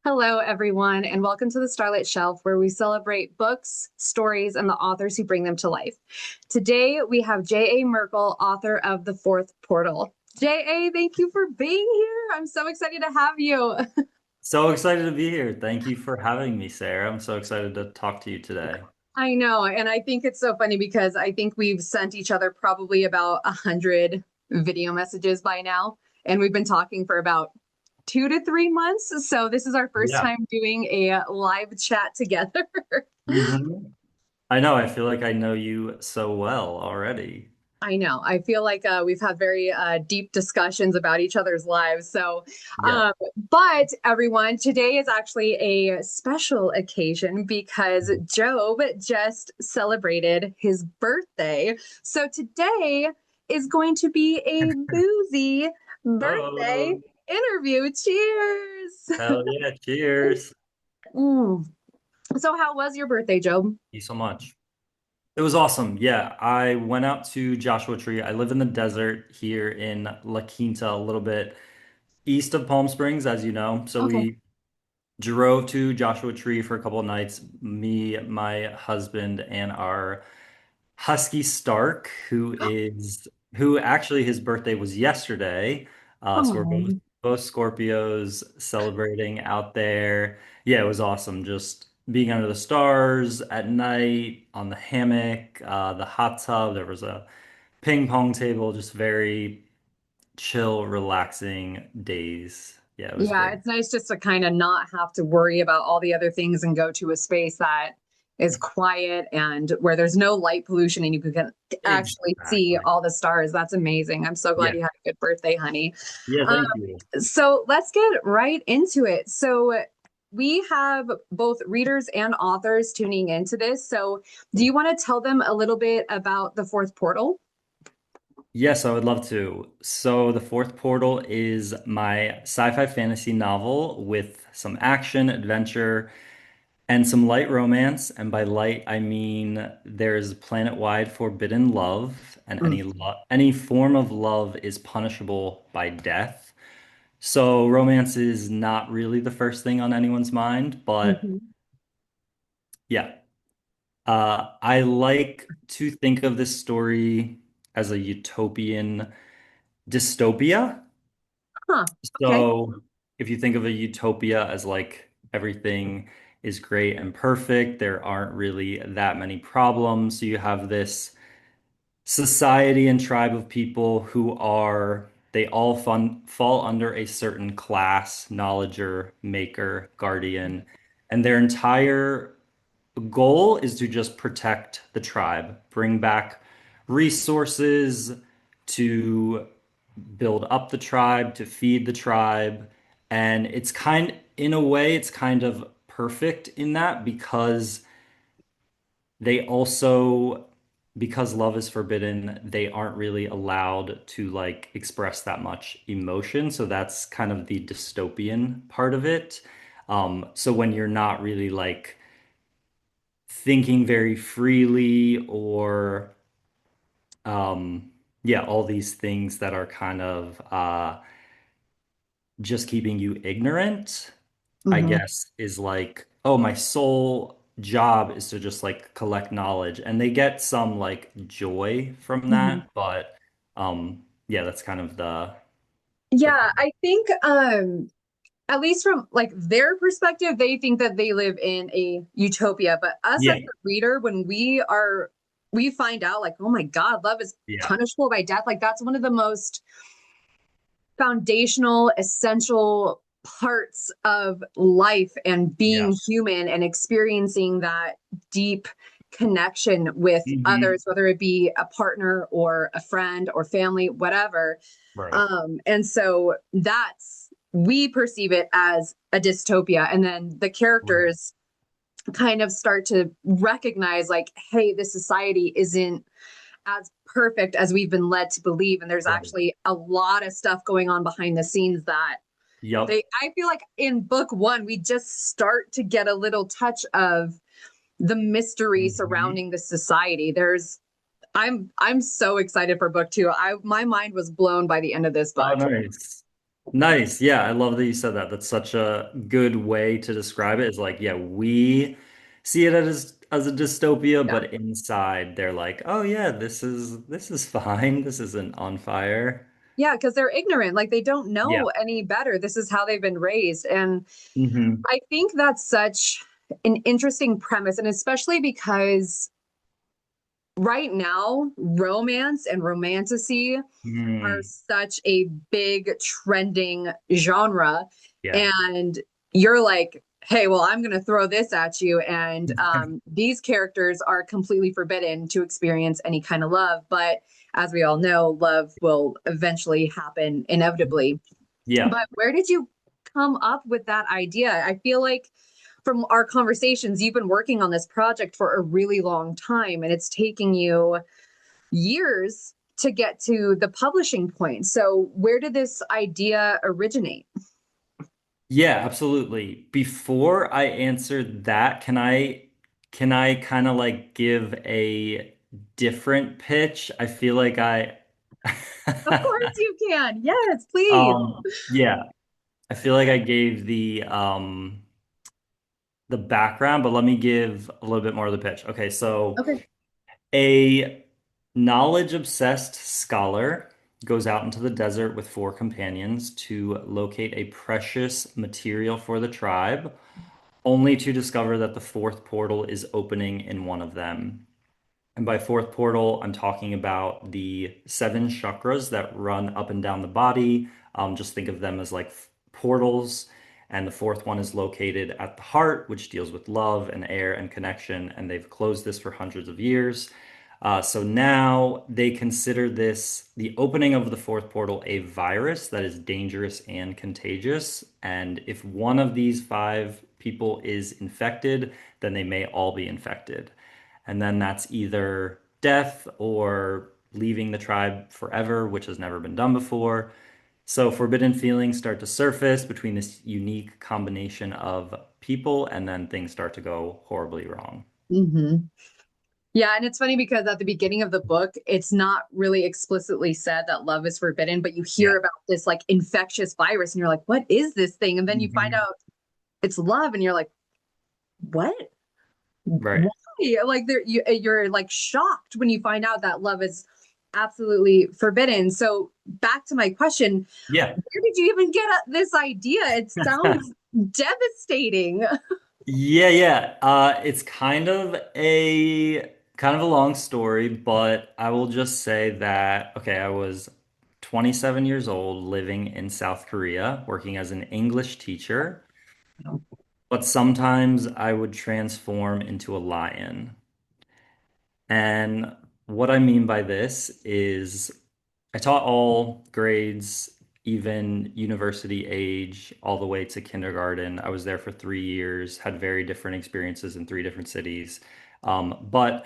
Hello, everyone, and welcome to the Starlight Shelf, where we celebrate books, stories, and the authors who bring them to life. Today, we have J.A. Merkel, author of The Fourth Portal. J.A., thank you for being here. I'm so excited to have you. So excited to be here. Thank you for having me, Sarah. I'm so excited to talk to you today. I know, and I think it's so funny because I think we've sent each other probably about 100 video messages by now, and we've been talking for about 2 to 3 months. So this is our first Yeah. time doing a live chat together. hmm I know. I feel like I know you so well already. I know. I feel like we've had very deep discussions about each other's lives. So, Yeah. um, but everyone, today is actually a special occasion because Job just celebrated his birthday. So today is going to be a boozy birthday Oh, interview. Cheers. hell yeah. Cheers. Mm. So, how was your birthday, Job? Thank you so much. It was awesome. Yeah. I went out to Joshua Tree. I live in the desert here in La Quinta, a little bit east of Palm Springs, as you know. So Okay. we drove to Joshua Tree for a couple of nights, me, my husband, and our Husky Stark, who actually his birthday was yesterday. So we're both Oh. both Scorpios celebrating out there. Yeah, it was awesome. Just being under the stars at night on the hammock, the hot tub. There was a ping pong table. Just very chill, relaxing days. Yeah, it was Yeah, great. it's nice just to kind of not have to worry about all the other things and go to a space that is quiet and where there's no light pollution and you can actually see Exactly. all the stars. That's amazing. I'm so glad Yeah. you had a good birthday, honey. Yeah. Um, Thank you. so let's get right into it. So we have both readers and authors tuning into this. So do you want to tell them a little bit about the fourth portal? Yes, I would love to. So, The Fourth Portal is my sci-fi fantasy novel with some action, adventure, and some light romance. And by light, I mean there's planet-wide forbidden love, and Mm. any form of love is punishable by death. So, romance is not really the first thing on anyone's mind, but Mhm. yeah. I like to think of this story as a utopian dystopia. Huh. Okay. So if you think of a utopia as like everything is great and perfect, there aren't really that many problems. So you have this society and tribe of people they all fall under a certain class, knowledger, maker, guardian, and their entire goal is to just protect the tribe, bring back resources to build up the tribe, to feed the tribe. And in a way, it's kind of perfect in that because they also, because love is forbidden, they aren't really allowed to like express that much emotion. So that's kind of the dystopian part of it. So when you're not really like thinking very freely or yeah, all these things that are kind of just keeping you ignorant, I Mhm. guess, is like, oh, my sole job is to just like collect knowledge. And they get some like joy from Mhm. that, but yeah, that's kind of the Yeah, I think at least from like their perspective, they think that they live in a utopia. But us as yeah, the reader, when we find out like, oh my God, love is yeah, punishable by death. Like that's one of the most foundational, essential parts of life and yeah. being human and experiencing that deep connection with hmm others, whether it be a partner or a friend or family, whatever. Right. And so that's we perceive it as a dystopia. And then the Right. characters kind of start to recognize, like, hey, this society isn't as perfect as we've been led to believe. And there's Right. actually a lot of stuff going on behind the scenes that Yup. I feel like in book one, we just start to get a little touch of the mystery hmm surrounding the society. I'm so excited for book two. My mind was blown by the end of this Oh, book. nice. Nice. Yeah, I love that you said that. That's such a good way to describe it. Is like, yeah, we see it as a dystopia, Yeah. but inside they're like, oh yeah, this is fine. This isn't on fire. Yeah, because they're ignorant. Like they don't Yeah. know any better. This is how they've been raised. And Hmm. I think that's such an interesting premise. And especially because right now, romance and romanticy are Mm. such a big trending genre. Yeah. And you're like, hey, well, I'm going to throw this at you. And these characters are completely forbidden to experience any kind of love. But as we all know, love will eventually happen inevitably. Yeah. But where did you come up with that idea? I feel like from our conversations, you've been working on this project for a really long time and it's taking you years to get to the publishing point. So, where did this idea originate? Yeah, absolutely. Before I answer that, can I kind of like give a different pitch? I feel like I Of course, you can. Yes, please. yeah, I feel like I gave the background, but let me give a little bit more of the pitch. Okay, so Okay. a knowledge obsessed scholar goes out into the desert with four companions to locate a precious material for the tribe, only to discover that the fourth portal is opening in one of them. And by fourth portal, I'm talking about the seven chakras that run up and down the body. Just think of them as like portals. And the fourth one is located at the heart, which deals with love and air and connection. And they've closed this for hundreds of years. So now they consider this, the opening of the fourth portal, a virus that is dangerous and contagious. And if one of these five people is infected, then they may all be infected. And then that's either death or leaving the tribe forever, which has never been done before. So forbidden feelings start to surface between this unique combination of people, and then things start to go horribly wrong. Hmm. Yeah, and it's funny because at the beginning of the book, it's not really explicitly said that love is forbidden, but you Yeah. hear about this like infectious virus and you're like, what is this thing? And then you find Mhm. out it's love and you're like, what? Right. Why? Like you're like shocked when you find out that love is absolutely forbidden. So back to my question, Yeah. where did you even get this idea? It sounds devastating. Yeah, yeah. It's kind of a long story, but I will just say that okay, I was 27 years old, living in South Korea, working as an English teacher, but sometimes I would transform into a lion. And what I mean by this is I taught all grades, even university age, all the way to kindergarten. I was there for 3 years, had very different experiences in three different cities. But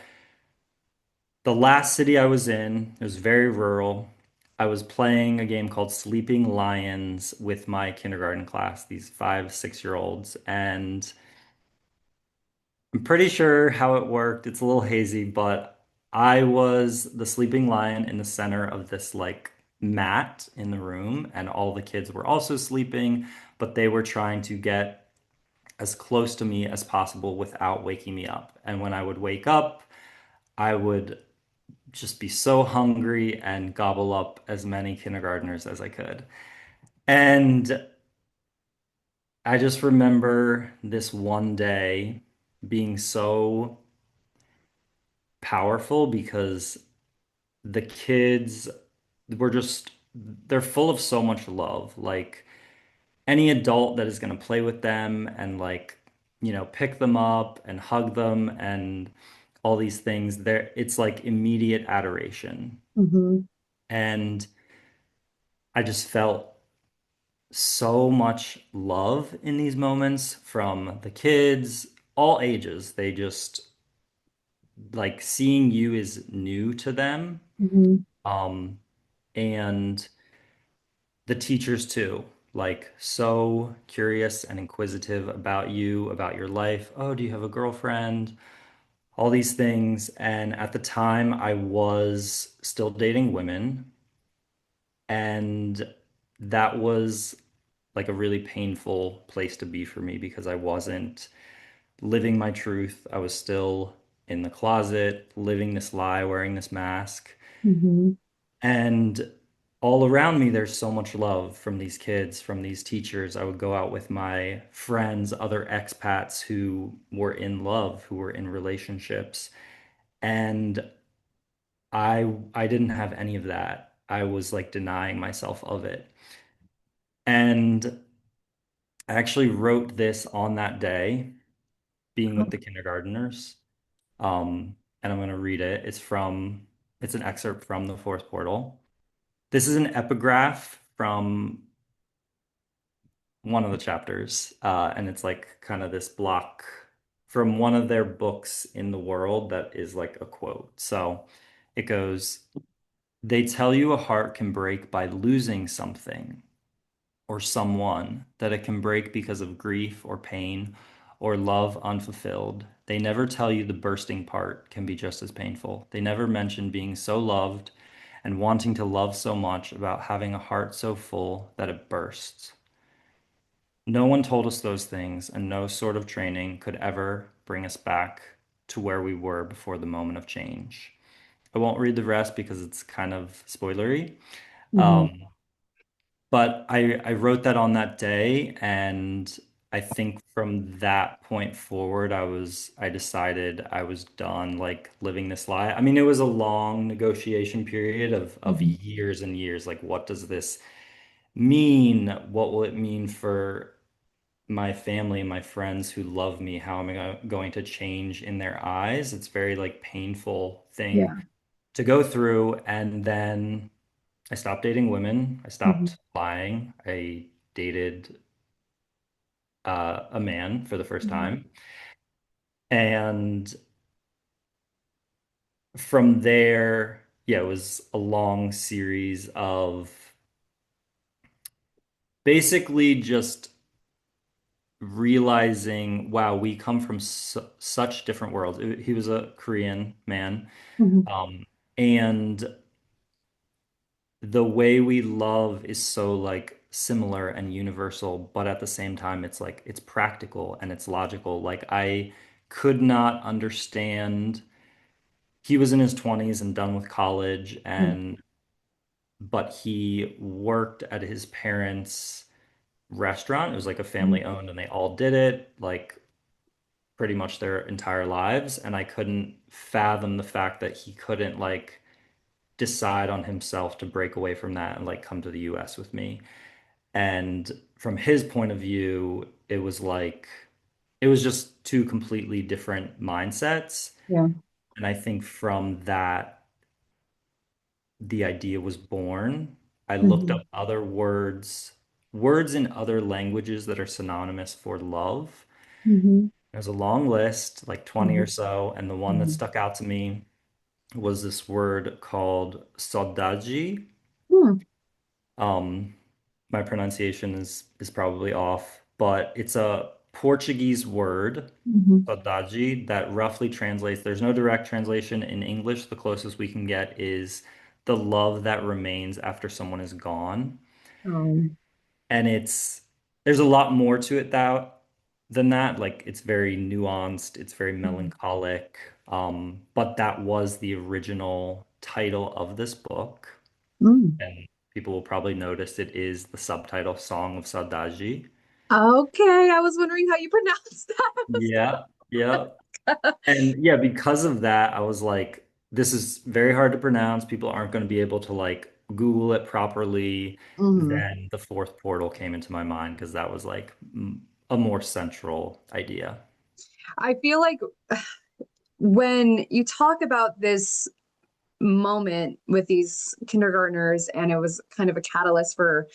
the last city I was in, it was very rural. I was playing a game called Sleeping Lions with my kindergarten class, these 5, 6-year-olds. And I'm pretty sure how it worked. It's a little hazy, but I was the sleeping lion in the center of this like mat in the room, and all the kids were also sleeping, but they were trying to get as close to me as possible without waking me up. And when I would wake up, I would just be so hungry and gobble up as many kindergartners as I could. And I just remember this one day being so powerful because the kids were just they're full of so much love. Like any adult that is going to play with them and like, pick them up and hug them and all these things, there it's like immediate adoration. Hmm. And I just felt so much love in these moments from the kids, all ages. They just like seeing you is new to them. Hmm. Um, and the teachers too, like so curious and inquisitive about you, about your life. Oh, do you have a girlfriend? All these things. And at the time, I was still dating women, and that was like a really painful place to be for me because I wasn't living my truth. I was still in the closet, living this lie, wearing this mask. Hmm. And all around me, there's so much love from these kids, from these teachers. I would go out with my friends, other expats who were in love, who were in relationships. And I didn't have any of that. I was like denying myself of it. And I actually wrote this on that day, being with the kindergartners. And I'm going to read it. It's an excerpt from the fourth portal. This is an epigraph from one of the chapters, and it's like kind of this block from one of their books in the world that is like a quote. So it goes, they tell you a heart can break by losing something or someone, that it can break because of grief or pain or love unfulfilled. They never tell you the bursting part can be just as painful. They never mention being so loved and wanting to love so much about having a heart so full that it bursts. No one told us those things, and no sort of training could ever bring us back to where we were before the moment of change. I won't read the rest because it's kind of spoilery. Hmm. Um, but I wrote that on that day, and I think from that point forward, I decided I was done like living this lie. I mean, it was a long negotiation period of Hmm. years and years. Like, what does this mean? What will it mean for my family and my friends who love me? How am I going to change in their eyes? It's very like painful thing Yeah. to go through. And then I stopped dating women. I Hmm. stopped lying. I dated a man for the first Hmm. time. And from there, yeah, it was a long series of basically just realizing, wow, we come from such different worlds. He was a Korean man. Hmm. Um, and the way we love is so like similar and universal, but at the same time, it's like it's practical and it's logical. Like I could not understand. He was in his 20s and done with college, and but he worked at his parents' restaurant. It was like a family owned, and they all did it like pretty much their entire lives. And I couldn't fathom the fact that he couldn't like decide on himself to break away from that and like come to the US with me. And from his point of view, it was like it was just two completely different mindsets. Yeah. And I think from that, the idea was born. I looked Hmm. up other words in other languages that are synonymous for love. Hmm. There's a long list, like 20 or Hmm. so, and the one that Hmm. stuck out to me was this word called saudade. Hmm. Um, my pronunciation is probably off, but it's a Portuguese word, Hmm. saudade, that roughly translates. There's no direct translation in English. The closest we can get is the love that remains after someone is gone. Um, And there's a lot more to it than that. Like it's very nuanced, it's very mhm. melancholic. But that was the original title of this book. Mm. And people will probably notice it is the subtitle Song of Saudade. Okay, I was wondering how you pronounce that. Yeah, yeah. And yeah, because of that, I was like, this is very hard to pronounce. People aren't going to be able to like Google it properly. Hmm. Then the fourth portal came into my mind because that was like a more central idea. I feel like when you talk about this moment with these kindergartners and it was kind of a catalyst for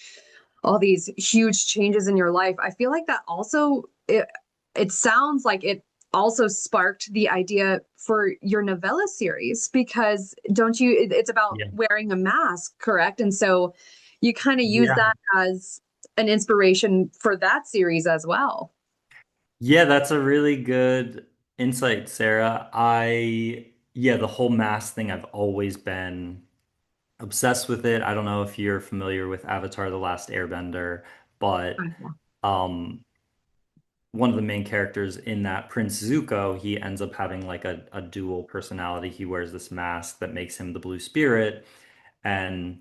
all these huge changes in your life, I feel like that also it sounds like it also sparked the idea for your novella series because don't you it's about Yeah. wearing a mask, correct? And so you kind of use Yeah. that as an inspiration for that series as well. Yeah, that's a really good insight, Sarah. Yeah, the whole mask thing, I've always been obsessed with it. I don't know if you're familiar with Avatar: The Last Airbender, but um one of the main characters in that, Prince Zuko, he ends up having like a dual personality. He wears this mask that makes him the blue spirit. And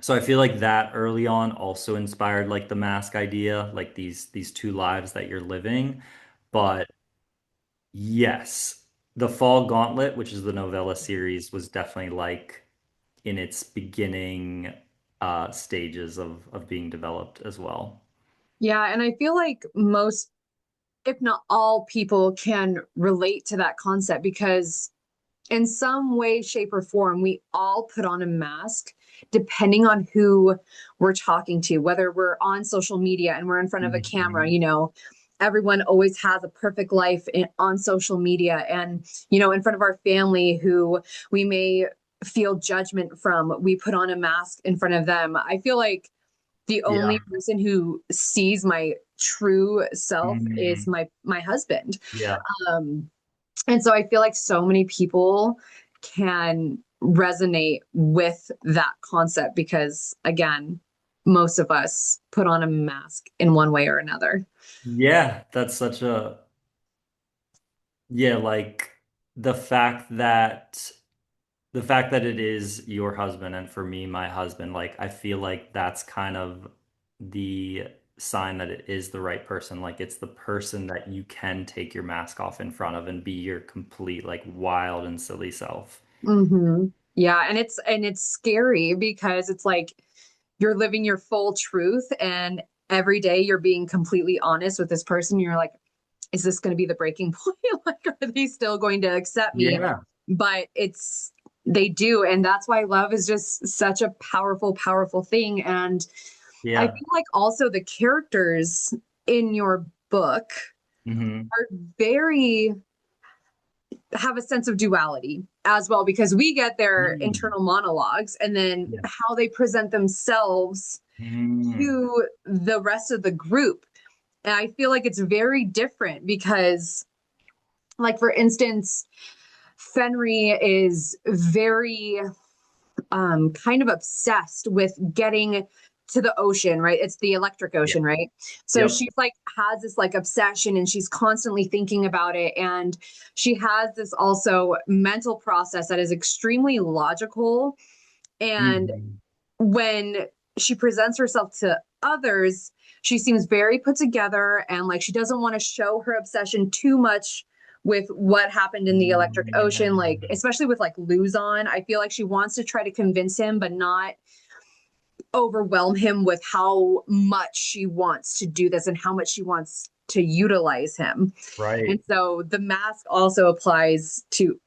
so I feel like that early on also inspired like the mask idea, like these two lives that you're living. But yes, the Fall Gauntlet, which is the novella series, was definitely like in its beginning stages of being developed as well. Yeah, and I feel like most, if not all, people can relate to that concept because in some way, shape, or form, we all put on a mask depending on who we're talking to, whether we're on social media and we're in front of a camera, Mhm. everyone always has a perfect life on social media and, in front of our family who we may feel judgment from, we put on a mask in front of them. I feel like the Yeah. only person who sees my true self is Mhm. my husband. Yeah. Um, and so I feel like so many people can resonate with that concept because, again, most of us put on a mask in one way or another. Yeah, that's such a yeah, like the fact that the fact that it is your husband and for me, my husband, like I feel like that's kind of the sign that it is the right person. Like it's the person that you can take your mask off in front of and be your complete, like wild and silly self. Yeah, and it's scary because it's like you're living your full truth and every day you're being completely honest with this person. You're like, is this going to be the breaking point? Like, are they still going to accept me? Yeah. But they do. And that's why love is just such a powerful, powerful thing. And I Yeah. feel like also the characters in your book Hmm. are very, have a sense of duality as well, because we get their Mm. internal monologues and then Yeah. how they present themselves Mm. to the rest of the group. And I feel like it's very different because, like, for instance, Fenry is very kind of obsessed with getting to the ocean, right? It's the electric Yeah. ocean, right? So Yep. she's like has this like obsession and she's constantly thinking about it. And she has this also mental process that is extremely logical. And Hmm. when she presents herself to others, she seems very put together and like she doesn't want to show her obsession too much with what happened in the electric ocean, like especially with like Luzon. I feel like she wants to try to convince him, but not overwhelm him with how much she wants to do this and how much she wants to utilize him. And Right. so the mask also applies to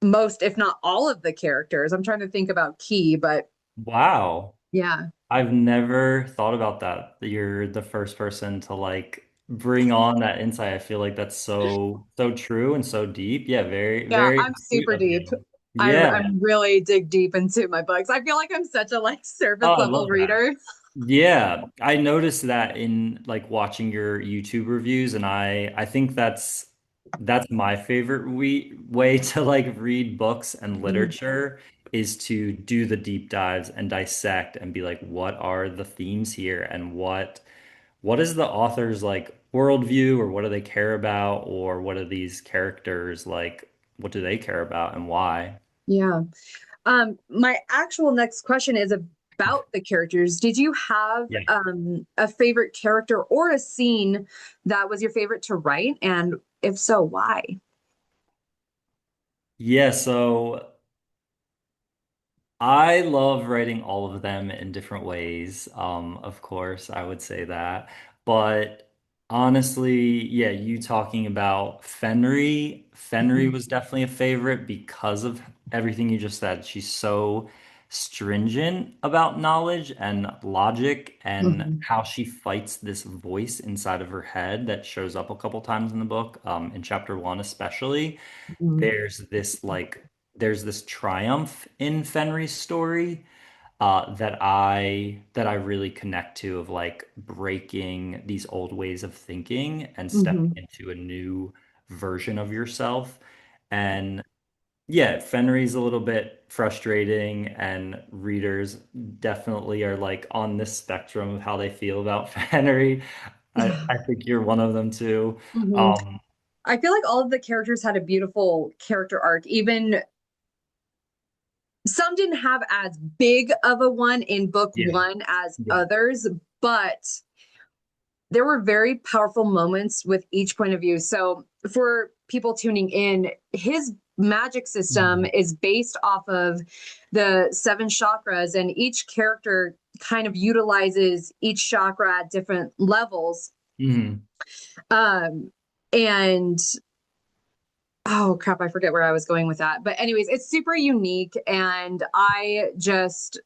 most, if not all of the characters. I'm trying to think about Key, but Wow. yeah. I've never thought about that. You're the first person to like bring on that insight. I feel like that's so true and so deep. Yeah, very, Yeah, very I'm astute super of deep. you. I Yeah. I'm really dig deep into my books. I feel like I'm such a like Oh, surface I level love that. reader. Yeah, I noticed that in like watching your YouTube reviews, and I think that's my favorite way to like read books and Mhm. literature is to do the deep dives and dissect and be like, what are the themes here, and what is the author's like worldview, or what do they care about, or what are these characters like, what do they care about and why? Yeah. My actual next question is about the characters. Did you have Yeah. a favorite character or a scene that was your favorite to write? And if so, why? Yeah, so I love writing all of them in different ways. Of course, I would say that. But honestly, yeah, you talking about Fenry, Fenry Mhm. was definitely a favorite because of everything you just said. She's so stringent about knowledge and logic and Mhm. how she fights this voice inside of her head that shows up a couple times in the book, in chapter one especially. Mhm. There's this triumph in Fenry's story that I really connect to, of like breaking these old ways of thinking and stepping Mhm. into a new version of yourself. And yeah, Fenry's a little bit frustrating, and readers definitely are like on this spectrum of how they feel about Fenry. I think you're one of them too. Mhm. Um, I feel like all of the characters had a beautiful character arc. Even some didn't have as big of a one in book yeah, one as yeah. others, but there were very powerful moments with each point of view. So, for people tuning in, his magic system Mhm. is based off of the seven chakras, and each character kind of utilizes each chakra at different levels. Mhm. Um, and oh crap, I forget where I was going with that. But, anyways, it's super unique. And I just,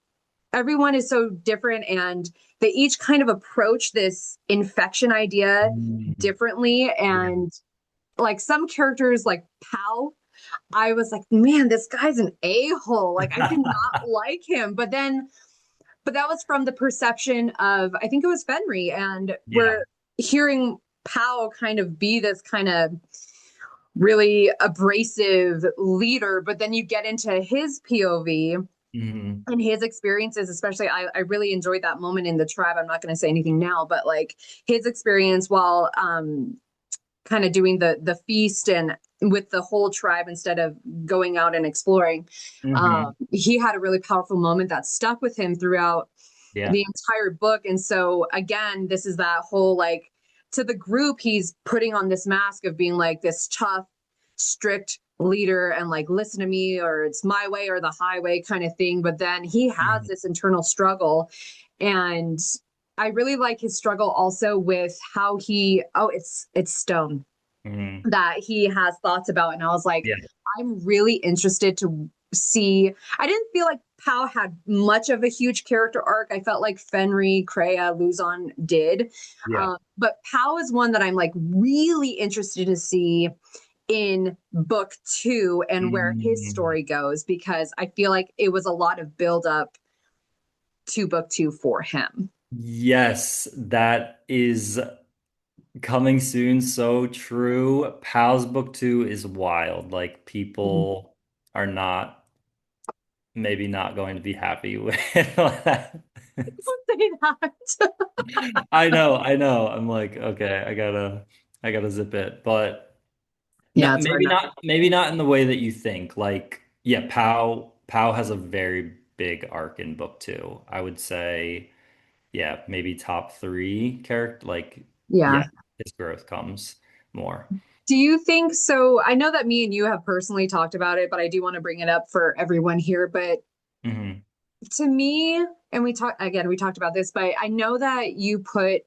everyone is so different, and they each kind of approach this infection idea Mhm. differently. Yeah. And like some characters like Pal, I was like, man, this guy's an a-hole. Like I do not like him. But that was from the perception of, I think it was Fenry, and Yeah. we're hearing Pal kind of be this kind of really abrasive leader, but then you get into his POV Mhm. and his experiences. Especially I really enjoyed that moment in the tribe. I'm not going to say anything now, but like his experience while kind of doing the feast and with the whole tribe instead of going out and exploring. Mhm. He had a really powerful moment that stuck with him throughout Yeah. the entire book. And so again, this is that whole like, to the group, he's putting on this mask of being like this tough, strict leader and like, listen to me, or it's my way or the highway kind of thing. But then he has Mhm. this internal struggle. And I really like his struggle also with how he, oh, it's Stone Mhm. that he has thoughts about. And I was like, Yeah. I'm really interested to see. I didn't feel like Pow had much of a huge character arc. I felt like Fenry, Kreia, Luzon did. Yeah. But Pow is one that I'm like really interested to see in book two and where his Mhm. story goes, because I feel like it was a lot of build up to book two for him. Yes, that is coming soon. So true. Pal's book two is wild. Like Mhm. people are not maybe not going to be happy with that. Don't say that. I know. I'm like, okay, I gotta zip it. But no, Yeah, it's hard not to. maybe not in the way that you think. Like, yeah, Pow has a very big arc in book two. I would say, yeah, maybe top three character. Like, Yeah. yeah, his growth comes more. Do you think so? I know that me and you have personally talked about it, but I do want to bring it up for everyone here. But Hmm. to me, and we talked about this, but I know that you put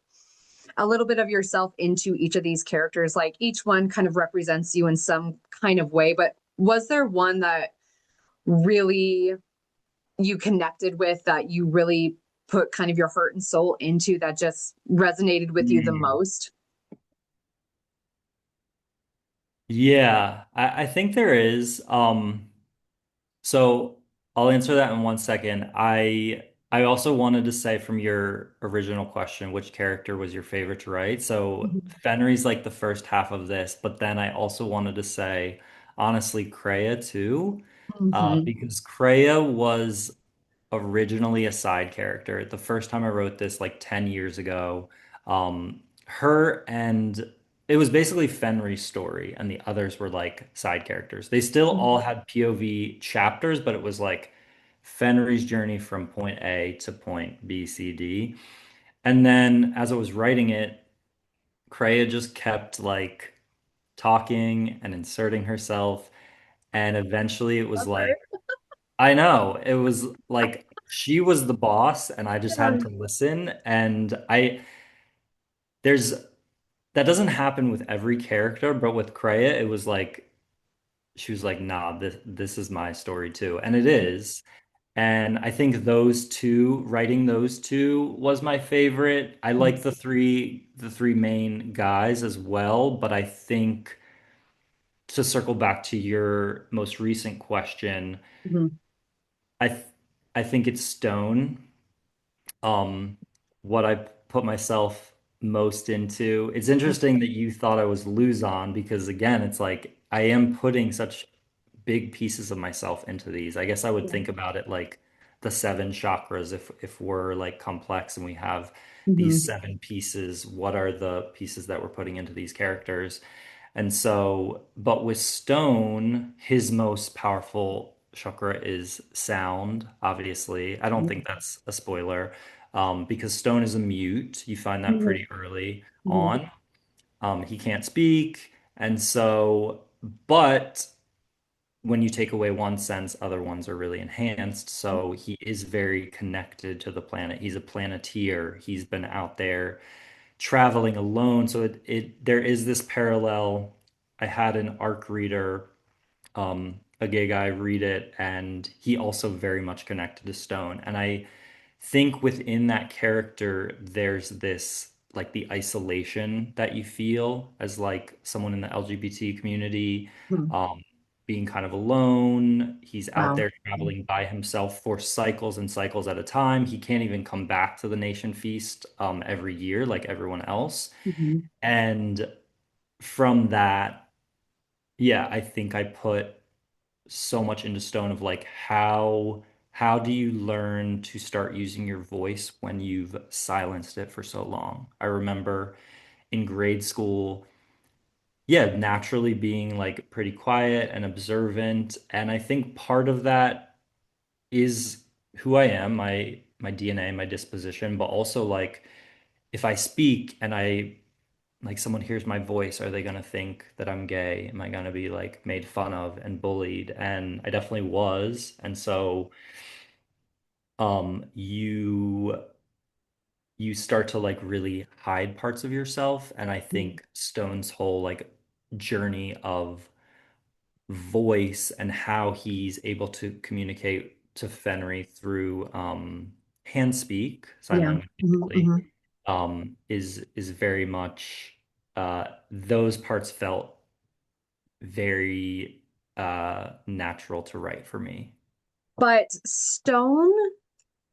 a little bit of yourself into each of these characters. Like each one kind of represents you in some kind of way. But was there one that really you connected with, that you really put kind of your heart and soul into, that just resonated with you the most? Yeah, I think there is. So I'll answer that in 1 second. I also wanted to say from your original question, which character was your favorite to write? So Mhm. Fenry's like the first half of this, but then I also wanted to say, honestly, Kreia too, Mhm. because Kreia was originally a side character. The first time I wrote this, like 10 years ago, her and it was basically Fenry's story, and the others were like side characters. They still all had POV chapters, but it was like Fenry's journey from point A to point B, C, D. And then as I was writing it, Kreia just kept like talking and inserting herself. And eventually it was Love like, her. I know. It was like she was the boss and I just had Yeah. to listen. And there's, that doesn't happen with every character, but with Kreia, it was like, she was like, nah, this is my story too. And it is. And I think those two, writing those two was my favorite. I like the three main guys as well, but I think to circle back to your most recent question, Mhm. I th I think it's Stone. um what I put myself most into. It's interesting that you thought I was lose on because again, it's like I am putting such big pieces of myself into these. I guess I would Yeah. think about it like the seven chakras. If we're like complex and we have these Mhm. seven pieces, what are the pieces that we're putting into these characters? And so, but with Stone, his most powerful chakra is sound, obviously. I don't think that's a spoiler, because Stone is a mute. You find that Mhm. pretty early Mhm. on. He can't speak. And so, but when you take away one sense, other ones are really enhanced. So he is very connected to the planet. He's a planeteer. He's been out there traveling alone. So there is this parallel. I had an ARC reader, a gay guy, read it, and he also very much connected to Stone. And I think within that character, there's this like the isolation that you feel as like someone in the LGBT community, Mhm. um, being kind of alone. He's out Wow. there traveling by himself for cycles and cycles at a time. He can't even come back to the Nation Feast every year like everyone else. Mhm. And from that, yeah, I think I put so much into stone of like how do you learn to start using your voice when you've silenced it for so long? I remember in grade school, yeah, naturally being like pretty quiet and observant, and I think part of that is who I am, my DNA, my disposition, but also like if I speak and I like someone hears my voice, are they gonna think that I'm gay? Am I gonna be like made fun of and bullied? And I definitely was. And so you start to like really hide parts of yourself. And I Mhm. think Stone's whole like journey of voice and how he's able to communicate to Fenry through hand speak, sign Yeah. language Mhm. basically, Mhm. is very much those parts felt very natural to write for me. But Stone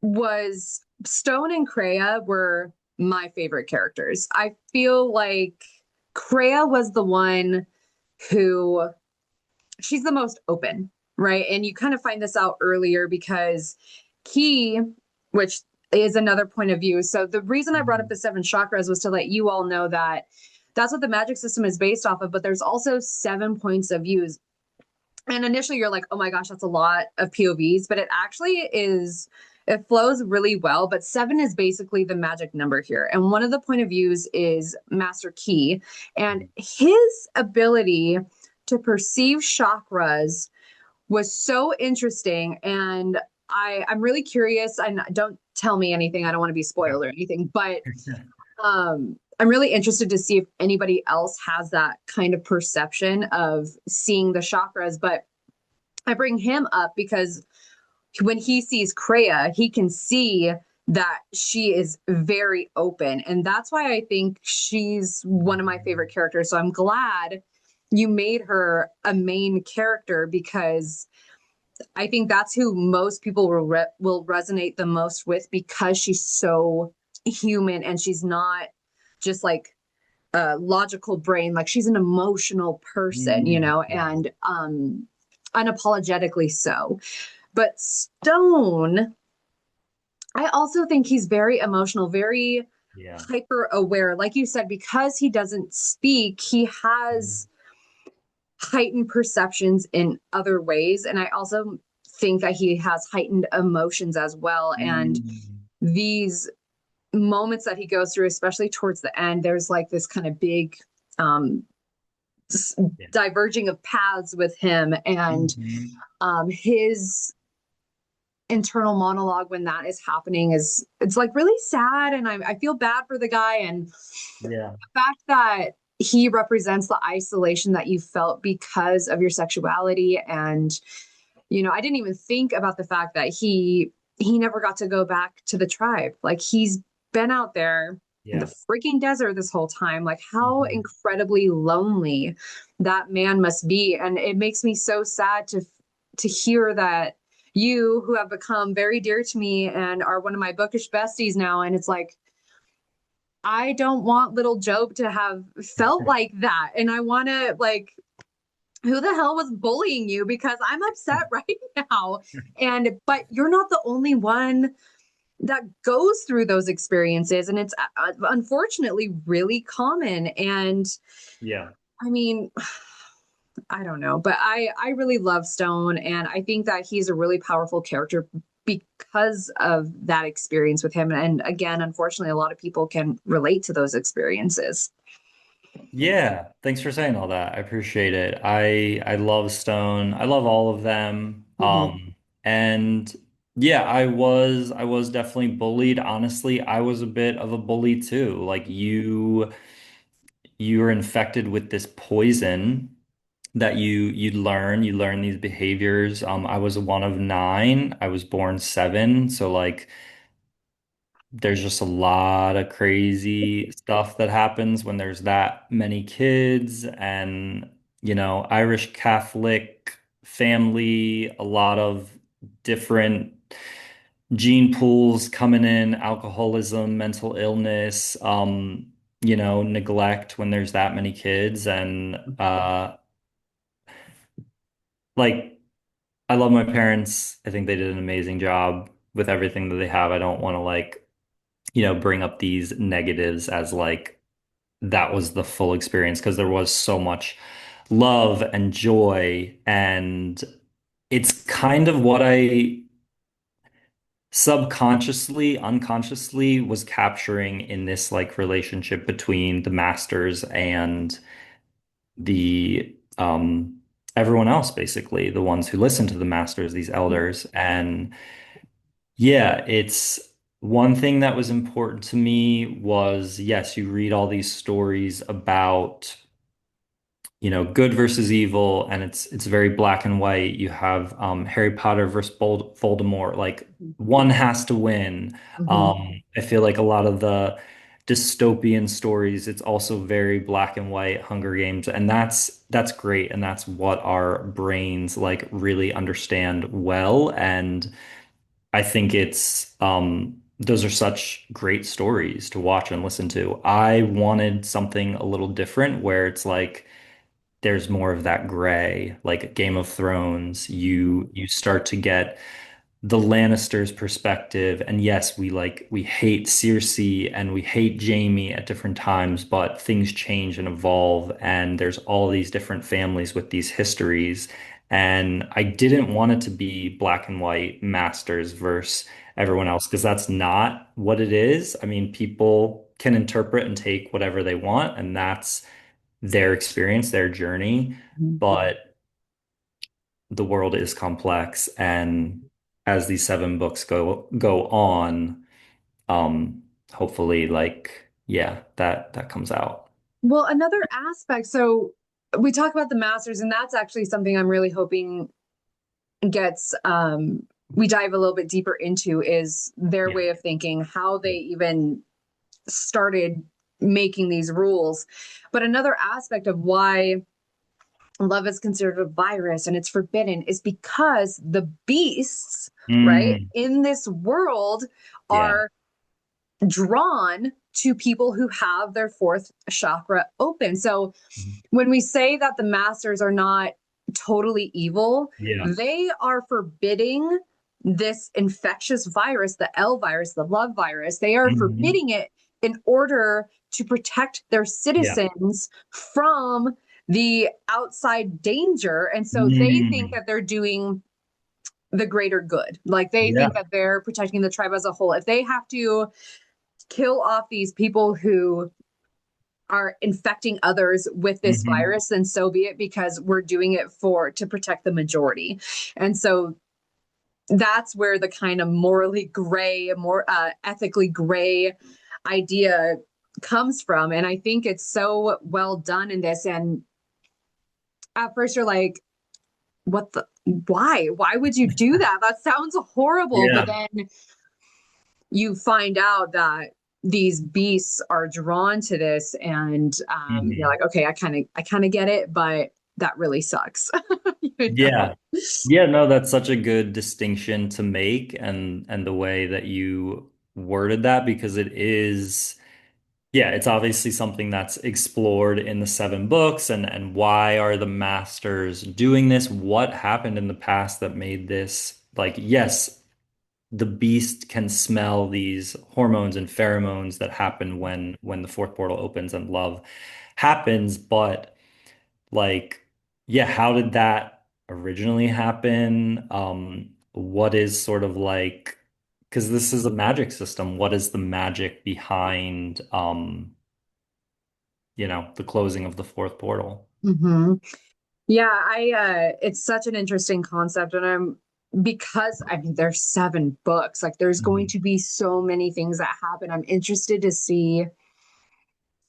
and Kreia were my favorite characters. I feel like Kreia was the one who she's the most open, right? And you kind of find this out earlier because Key, which is another point of view. So the reason I brought up Mhm. the seven chakras was to let you all know that that's what the magic system is based off of, but there's also seven points of views. And initially you're like, oh my gosh, that's a lot of POVs, but it actually is, it flows really well. But seven is basically the magic number here. And one of the point of views is Master Key, and his ability to perceive chakras was so interesting. And I'm really curious, and don't tell me anything, I don't want to be spoiled or anything, but I'm really interested to see if anybody else has that kind of perception of seeing the chakras. But I bring him up because when he sees Kreia, he can see that she is very open. And that's why I think she's one of my favorite characters. So I'm glad you made her a main character because I think that's who most people will resonate the most with because she's so human and she's not just like a logical brain. Like she's an emotional person, you Mhm. know, and unapologetically so. But Stone, I also think he's very emotional, very Yeah. hyper aware. Like you said, because he doesn't speak, he has heightened perceptions in other ways. And I also think that he has heightened emotions as well. And Mhm. these moments that he goes through, especially towards the end, there's like this kind of big um, Yeah. diverging of paths with him and Mhm. his internal monologue when that is happening is it's like really sad and I feel bad for the guy and Yeah. the fact that he represents the isolation that you felt because of your sexuality and I didn't even think about the fact that he never got to go back to the tribe. Like he's been out there in the Yeah. freaking desert this whole time. Like how Mhm. incredibly lonely that man must be. And it makes me so sad to hear that you who have become very dear to me and are one of my bookish besties now. And it's like, I don't want little Job to have felt like that. And I want to like who the hell was bullying you? Because I'm upset right now. And, but you're not the only one that goes through those experiences. And it's unfortunately really common. And Yeah. I mean, I don't know, but I really love Stone, and I think that he's a really powerful character because of that experience with him. And again, unfortunately, a lot of people can relate to those experiences. Yeah, thanks for saying all that. I appreciate it. I love Stone. I love all of them. Mhm. And yeah, I was definitely bullied. Honestly, I was a bit of a bully too. Like you're infected with this poison that you learn these behaviors. I was one of nine. I was born seven, so like there's just a lot of crazy stuff that happens when there's that many kids and, Irish Catholic family, a lot of different gene pools coming in, alcoholism, mental illness, neglect when there's that many kids. And like I love my parents. I think they did an amazing job with everything that they have. I don't want to bring up these negatives as like that was the full experience because there was so much love and joy. And it's kind of what I subconsciously, unconsciously was capturing in this like relationship between the masters and the everyone else, basically, the ones who listen to the masters, these elders. And yeah, it's one thing that was important to me was yes, you read all these stories about, good versus evil, and it's very black and white. You have Harry Potter versus Voldemort, like one has to win. Mhm. I feel like a lot of the dystopian stories, it's also very black and white, Hunger Games, and that's great, and that's what our brains like really understand well. And I think it's those are such great stories to watch and listen to. I wanted something a little different where it's like there's more of that gray, like Game of Thrones. You start to get the Lannisters' perspective. And yes, we hate Cersei and we hate Jaime at different times, but things change and evolve, and there's all these different families with these histories. And I didn't want it to be black and white masters versus everyone else because that's not what it is. I mean, people can interpret and take whatever they want, and that's their experience, their journey. Mhm. But the world is complex, and as these seven books go on, hopefully, like, yeah, that comes out. Well, another aspect, so we talk about the masters, and that's actually something I'm really hoping gets we dive a little bit deeper into is their Yeah. way of thinking, how they even started making these rules. But another aspect of why love is considered a virus and it's forbidden is because the beasts, right, Mm, in this world yeah. are drawn to people who have their fourth chakra open. So when we say that the masters are not totally evil, Yeah. they are forbidding this infectious virus, the L virus, the love virus. They are Hmm. forbidding it in order to protect their Yeah. citizens from the outside danger. And so they think Mm, that they're doing the greater good. Like they think yeah. that they're protecting the tribe as a whole. If they have to kill off these people who are infecting others with this Hmm. virus, then so be it, because we're doing it for to protect the majority. And so that's where the kind of morally gray, more ethically gray idea comes from. And I think it's so well done in this. And at first you're like, what the why would you do that? That sounds horrible. But Yeah. then you find out that these beasts are drawn to this, and you're Hmm. like, okay, I kind of get it, but that really sucks. You know? Yeah. Yeah, no, that's such a good distinction to make, and the way that you worded that, because it is. Yeah, it's obviously something that's explored in the seven books and why are the masters doing this? What happened in the past that made this like, yes, the beast can smell these hormones and pheromones that happen when the fourth portal opens and love happens, but like, yeah, how did that originally happen? What is sort of like, because this is a magic system, what is the magic behind the closing of the fourth portal? Hmm. Yeah, I it's such an interesting concept, and because I mean there's seven books, like there's going Mhm. to be so many things that happen. I'm interested to see,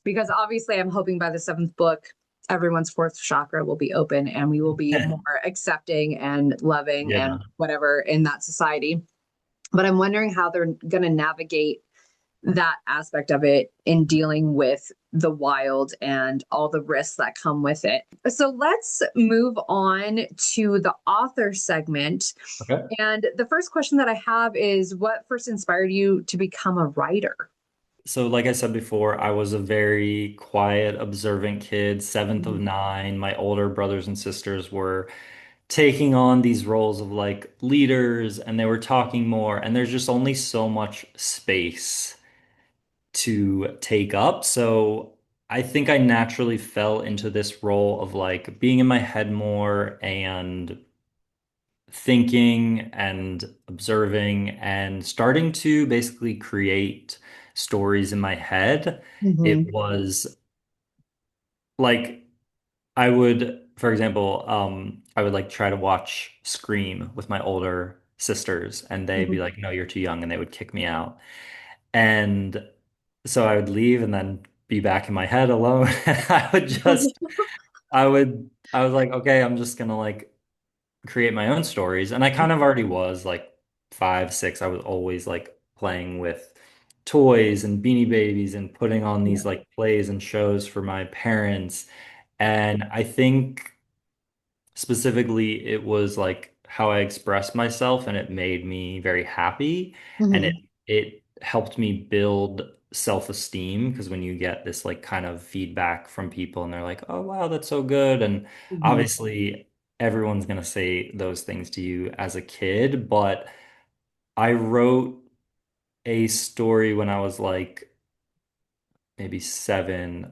because obviously I'm hoping by the seventh book everyone's fourth chakra will be open and we will be more accepting and loving Yeah. and whatever in that society. But I'm wondering how they're going to navigate that aspect of it in dealing with the wild and all the risks that come with it. So let's move on to the author segment. Okay. And the first question that I have is, what first inspired you to become a writer? So, like I said before, I was a very quiet, observant kid, seventh of Mhm. nine. My older brothers and sisters were taking on these roles of like leaders and they were talking more, and there's just only so much space to take up. So, I think I naturally fell into this role of like being in my head more and thinking and observing and starting to basically create stories in my head. It Mhm. was like I would, for example, I would like try to watch Scream with my older sisters, and they'd be Mhm. like, "No, you're too young," and they would kick me out. And so I would leave and then be back in my head alone. I would just, I was like, okay, I'm just gonna like create my own stories. And I kind of already was like five, six. I was always like playing with toys and Beanie Babies and putting on Yeah. these like plays and shows for my parents. And I think specifically it was like how I expressed myself and it made me very happy. And it Mhm. it helped me build self-esteem because when you get this like kind of feedback from people and they're like, "Oh wow, that's so good." And Mhm. obviously everyone's going to say those things to you as a kid, but I wrote a story when I was like maybe seven,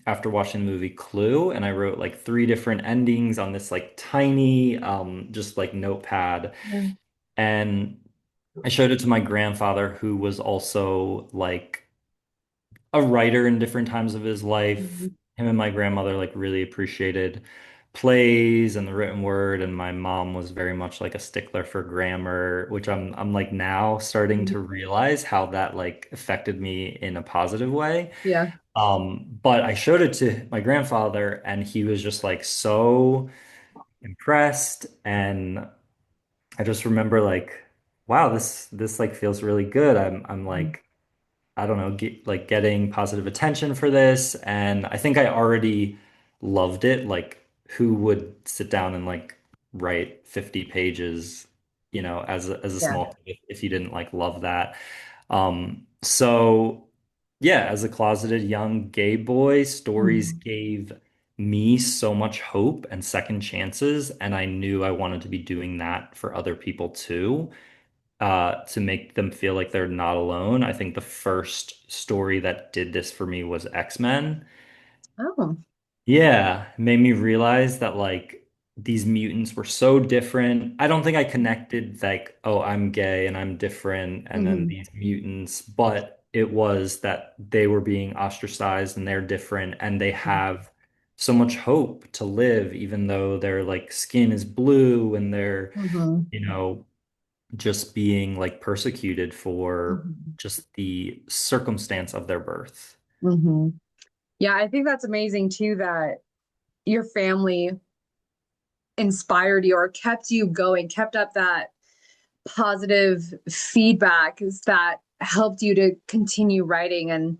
after watching the movie Clue, and I wrote like three different endings on this like tiny, just like notepad, Yeah. and I showed it to my grandfather, who was also like a writer in different times of his life. Mhm. Him and my grandmother like really appreciated plays and the written word, and my mom was very much like a stickler for grammar, which I'm like now starting Mhm. to realize how that like affected me in a positive way. Yeah. But I showed it to my grandfather and he was just like so impressed. And I just remember like, wow, this like feels really good. I'm Mhm. like, I don't know, like getting positive attention for this. And I think I already loved it. Like, who would sit down and like write 50 pages, as a Yeah. small kid if you didn't like love that. So yeah, as a closeted young gay boy, stories Mhm. gave me so much hope and second chances. And I knew I wanted to be doing that for other people too, to make them feel like they're not alone. I think the first story that did this for me was X-Men. Oh. Yeah, it made me realize that like these mutants were so different. I don't think I connected like, oh, I'm gay and I'm different, and then Mhm. these mutants, but it was that they were being ostracized and they're different and they have so much hope to live, even though their like skin is blue and they're, Mhm. you know, just being like persecuted for Mhm. just the circumstance of their birth. Mhm. Yeah, I think that's amazing too that your family inspired you or kept you going, kept up that positive feedback that helped you to continue writing. And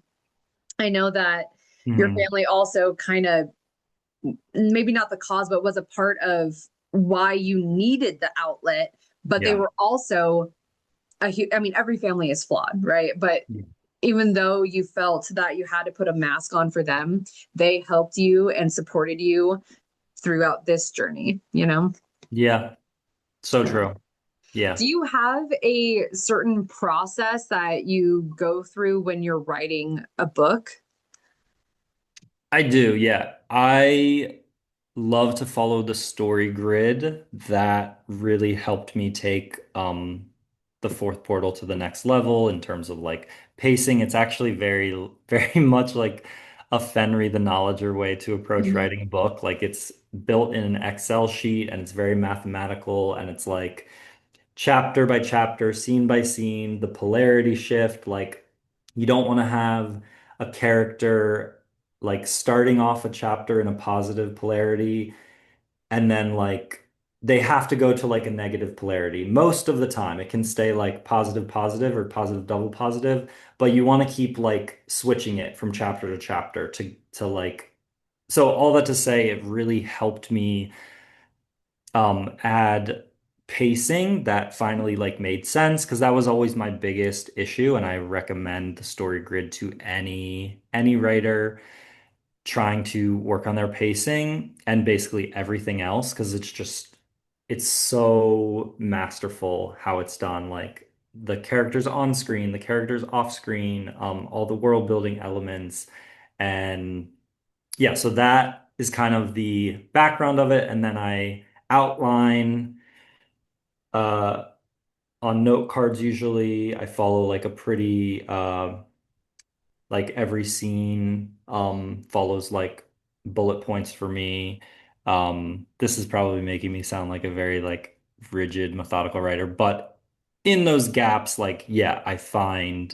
I know that your Mhm. family also kind of, maybe not the cause, but was a part of why you needed the outlet. But they Yeah. were also I mean, every family is flawed, right? But even though you felt that you had to put a mask on for them, they helped you and supported you throughout this journey, you know? Yeah, so Yeah. true. Yeah. Do you have a certain process that you go through when you're writing a book? I do, yeah. I love to follow the story grid. That really helped me take the fourth portal to the next level in terms of like pacing. It's actually very, very much like a Fenry the Knowledger way to approach Mhm. writing a book. Like it's built in an Excel sheet and it's very mathematical and it's like chapter by chapter, scene by scene, the polarity shift. Like, you don't want to have a character like starting off a chapter in a positive polarity and then like they have to go to like a negative polarity. Most of the time, it can stay like positive, positive or positive, double positive, but you want to keep like switching it from chapter to chapter to like. So all that to say, it really helped me add pacing that finally like made sense because that was always my biggest issue, and I recommend the story grid to any writer trying to work on their pacing and basically everything else because it's so masterful how it's done, like the characters on screen, the characters off screen, all the world building elements. And yeah, so that is kind of the background of it. And then I outline uh, on note cards. Usually I follow like a pretty like every scene follows like bullet points for me. This is probably making me sound like a very like rigid, methodical writer, but in those gaps, like yeah, I find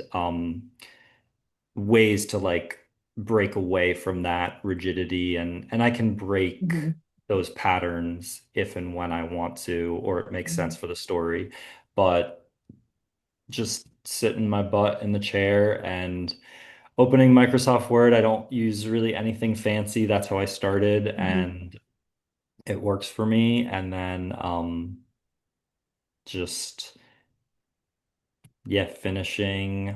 ways to like break away from that rigidity, and I can break Mhm. those patterns if and when I want to, or it makes sense Mhm. for the story. But just sitting my butt in the chair and opening Microsoft Word, I don't use really anything fancy. That's how I started, Mhm. and it works for me. And then just yeah, finishing.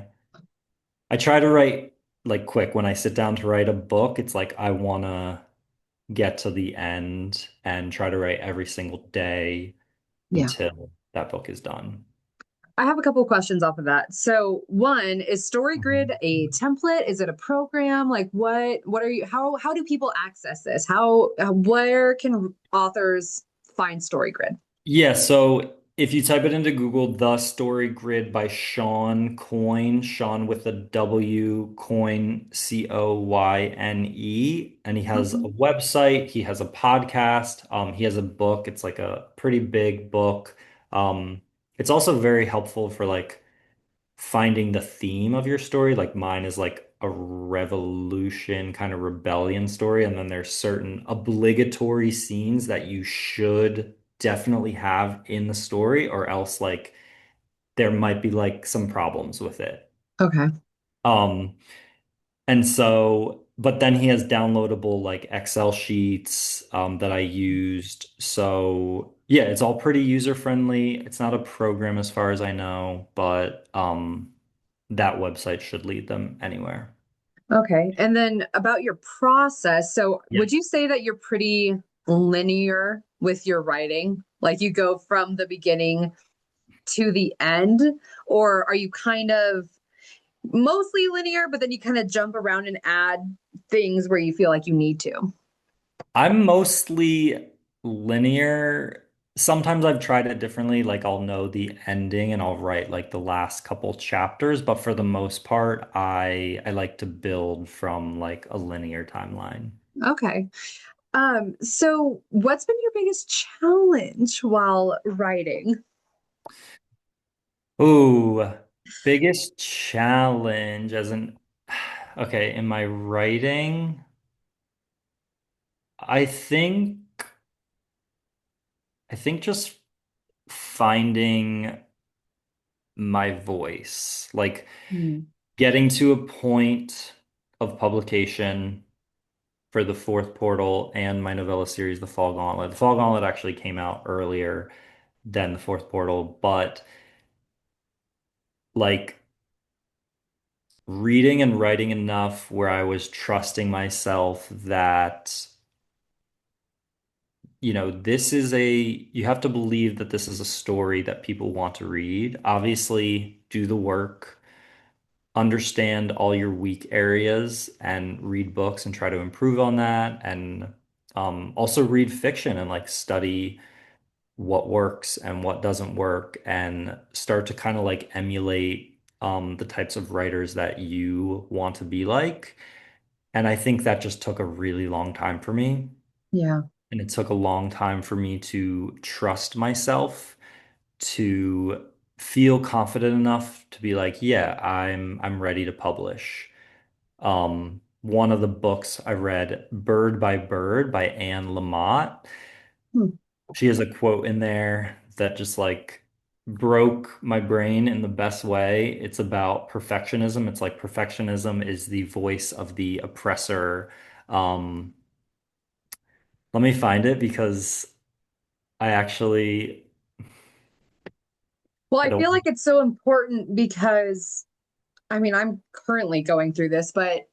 I try to write like quick when I sit down to write a book. It's like I wanna get to the end and try to write every single day Yeah. until that book is done. I have a couple of questions off of that. So, one, is StoryGrid Mhm. a template? Is it a program? Like what are you how do people access this? How where can authors find StoryGrid? Yeah, so if you type it into Google, The Story Grid by Sean Coyne, Sean with a W, Coyne, Coyne, and he has a Okay. website, he has a podcast, he has a book. It's like a pretty big book. It's also very helpful for like finding the theme of your story. Like mine is like a revolution kind of rebellion story, and then there's certain obligatory scenes that you should definitely have in the story, or else like there might be like some problems with it. Okay. Um, and so, but then he has downloadable like Excel sheets that I used. So yeah, it's all pretty user friendly. It's not a program as far as I know, but that website should lead them anywhere. Okay. And then about your process. So, Yeah. would you say that you're pretty linear with your writing? Like you go from the beginning to the end, or are you kind of mostly linear, but then you kind of jump around and add things where you feel like you need to? I'm mostly linear. Sometimes I've tried it differently, like I'll know the ending and I'll write like the last couple chapters, but for the most part, I like to build from like a linear timeline. Okay. So what's been your biggest challenge while writing? Ooh, biggest challenge as an okay, in my writing, I think I think just finding my voice, like Hmm. getting to a point of publication for the fourth portal and my novella series, The Fall Gauntlet. The Fall Gauntlet actually came out earlier than the fourth portal, but like reading and writing enough where I was trusting myself that, you have to believe that this is a story that people want to read. Obviously, do the work, understand all your weak areas, and read books and try to improve on that. And also read fiction and like study what works and what doesn't work and start to kind of like emulate the types of writers that you want to be like. And I think that just took a really long time for me. Yeah. And it took a long time for me to trust myself, to feel confident enough to be like, yeah, I'm ready to publish. One of the books I read, Bird by Bird by Anne Lamott. Hmm. She has a quote in there that just like broke my brain in the best way. It's about perfectionism. It's like perfectionism is the voice of the oppressor. Um, Let me find it because I actually Well, I I feel don't. like it's so important because I mean, I'm currently going through this, but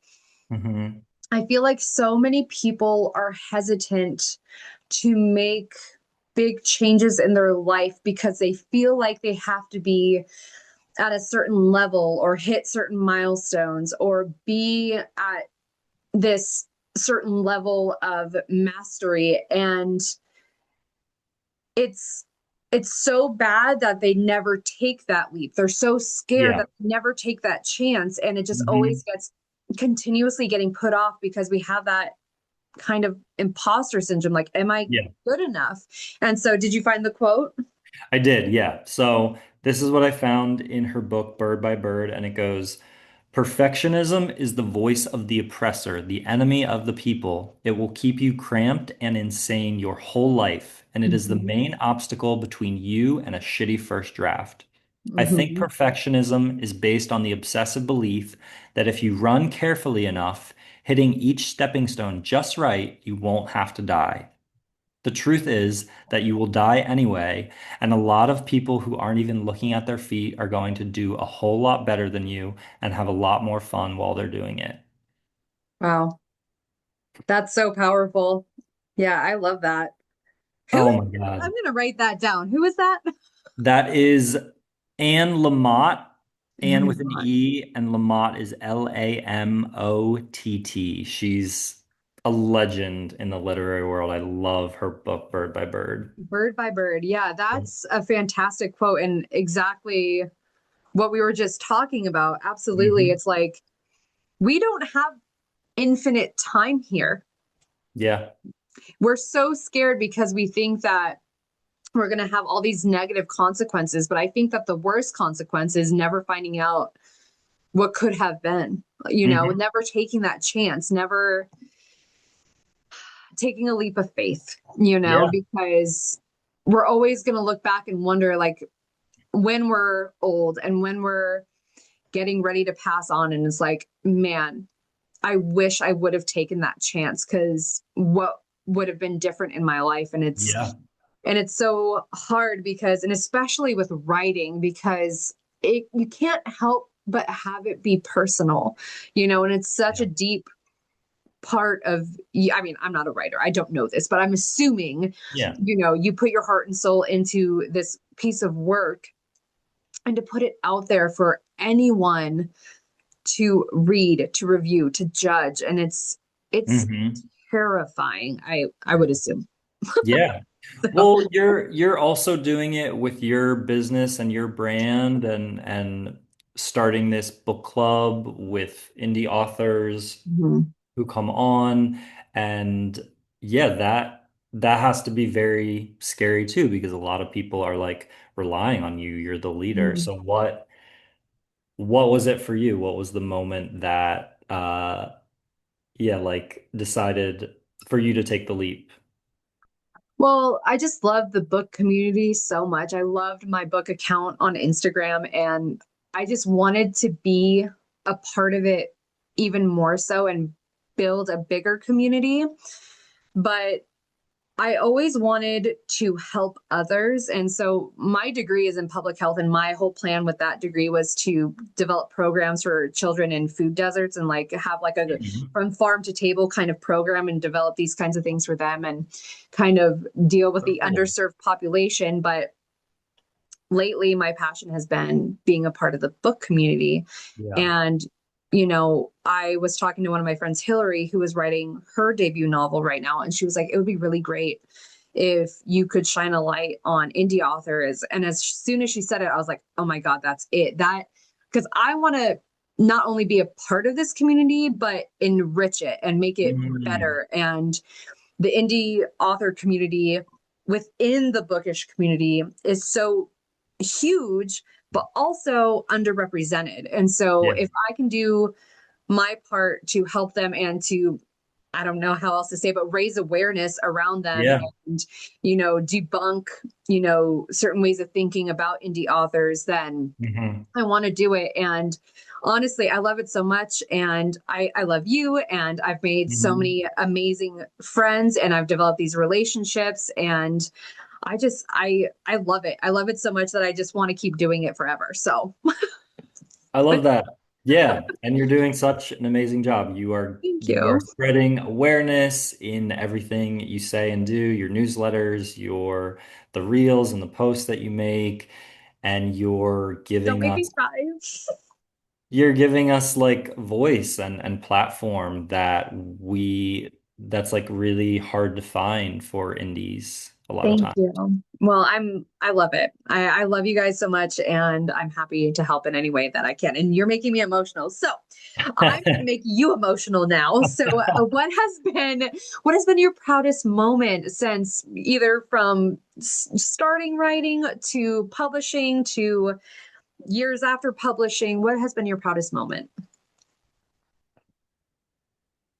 Mhm. I feel like so many people are hesitant to make big changes in their life because they feel like they have to be at a certain level or hit certain milestones or be at this certain level of mastery. And it's it's so bad that they never take that leap. They're so scared Yeah. that they never take that chance, and it just always Mhm. gets continuously getting put off because we have that kind of imposter syndrome, like, am I Yeah. good enough? And so did you find the quote? I did, yeah. So this is what I found in her book, Bird by Bird, and it goes, Perfectionism is the voice of the oppressor, the enemy of the people. It will keep you cramped and insane your whole life, and it is the Mm-hmm. main obstacle between you and a shitty first draft. I think Mm-hmm. perfectionism is based on the obsessive belief that if you run carefully enough, hitting each stepping stone just right, you won't have to die. The truth is that you will die anyway, and a lot of people who aren't even looking at their feet are going to do a whole lot better than you and have a lot more fun while they're doing it. Wow, that's so powerful. Yeah, I love that. Who Oh is, my I'm God. gonna write that down. Who is that? That is Anne Lamott, Anne Anne with an Lamott. E, and Lamott is Lamott. She's a legend in the literary world. I love her book, Bird by Bird. Bird by Bird. Yeah, that's a fantastic quote and exactly what we were just talking about. Absolutely. Hmm. It's like we don't have infinite time here. Yeah. We're so scared because we think that we're going to have all these negative consequences. But I think that the worst consequence is never finding out what could have been, Hmm. never taking that chance, never taking a leap of faith, Yeah. because we're always going to look back and wonder, like, when we're old and when we're getting ready to pass on. And it's like, man, I wish I would have taken that chance because what would have been different in my life. Yeah. And it's so hard because, and especially with writing, because you can't help but have it be personal, and it's such a Yeah. deep part of, I mean, I'm not a writer, I don't know this, but I'm assuming, Yeah. you put your heart and soul into this piece of work, and to put it out there for anyone to read, to review, to judge. And it's Hmm. terrifying, I would assume. Yeah. So, Well, you're also doing it with your business and your brand and starting this book club with indie authors mhm, who come on. And yeah, that has to be very scary too, because a lot of people are like relying on you. You're the leader. mhm. So what was it for you? What was the moment that yeah, like decided for you to take the leap? Well, I just love the book community so much. I loved my book account on Instagram, and I just wanted to be a part of it even more so and build a bigger community. But I always wanted to help others. And so my degree is in public health. And my whole plan with that degree was to develop programs for children in food deserts and like have like a Mhm. from farm to table kind of program and develop these kinds of things for them and kind of deal with So the cool. underserved population. But lately, my passion has been being a part of the book community. Yeah. And I was talking to one of my friends, Hillary, who is writing her debut novel right now. And she was like, it would be really great if you could shine a light on indie authors. And as soon as she said it, I was like, oh my God, that's it. Because I want to not only be a part of this community, but enrich it and make it Mm. better. And the indie author community within the bookish community is so huge, but also underrepresented. And so Yeah. if I can do my part to help them and to, I don't know how else to say, but raise awareness around them Yeah. and, debunk, certain ways of thinking about indie authors, then Hmm. I want to do it. And honestly, I love it so much. And I love you. And I've made so Hmm. many amazing friends and I've developed these relationships. And I love it. I love it so much that I just want to keep doing it forever. So I but love that. Yeah, and you're doing such an amazing job. You are thank you you. are spreading awareness in everything you say and do, your newsletters, your the reels and the posts that you make, and Don't make me cry. you're giving us like voice and platform that's like really hard to find for indies a lot of Thank time. you. Well, I love it. I love you guys so much and I'm happy to help in any way that I can. And you're making me emotional. So I'm going to make you emotional now. So what has been your proudest moment since either from starting writing to publishing to years after publishing? What has been your proudest moment?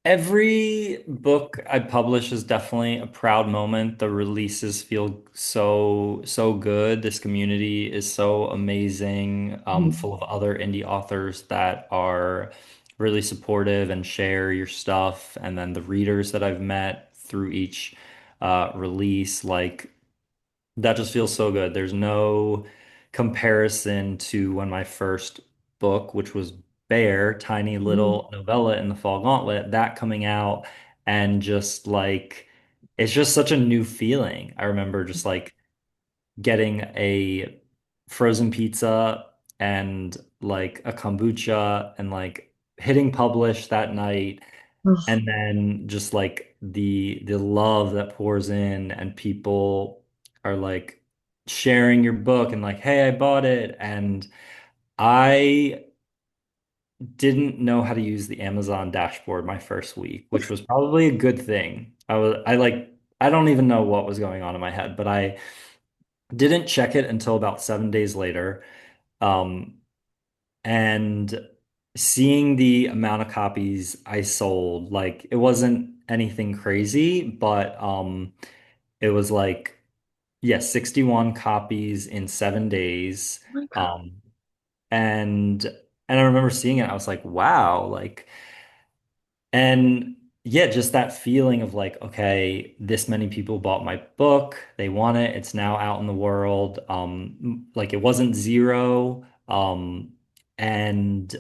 Every book I publish is definitely a proud moment. The releases feel so good. This community is so amazing, Mhm. full of other indie authors that are really supportive and share your stuff. And then the readers that I've met through each release, like that just feels so good. There's no comparison to when my first book, which was Bear, tiny Mhm. little novella in the Fall Gauntlet, that coming out and just like it's just such a new feeling. I remember just like getting a frozen pizza and like a kombucha and like hitting publish that night Ugh. and then just like the love that pours in and people are like sharing your book and like, hey, I bought it. And I didn't know how to use the Amazon dashboard my first week, which was probably a good thing. I don't even know what was going on in my head, but I didn't check it until about 7 days later. Um, and seeing the amount of copies I sold, like it wasn't anything crazy, but it was like, yeah, 61 copies in 7 days. Oh my God. Um, and and I remember seeing it, I was like, wow, like and yeah, just that feeling of like, okay, this many people bought my book, they want it, it's now out in the world. Like it wasn't zero. And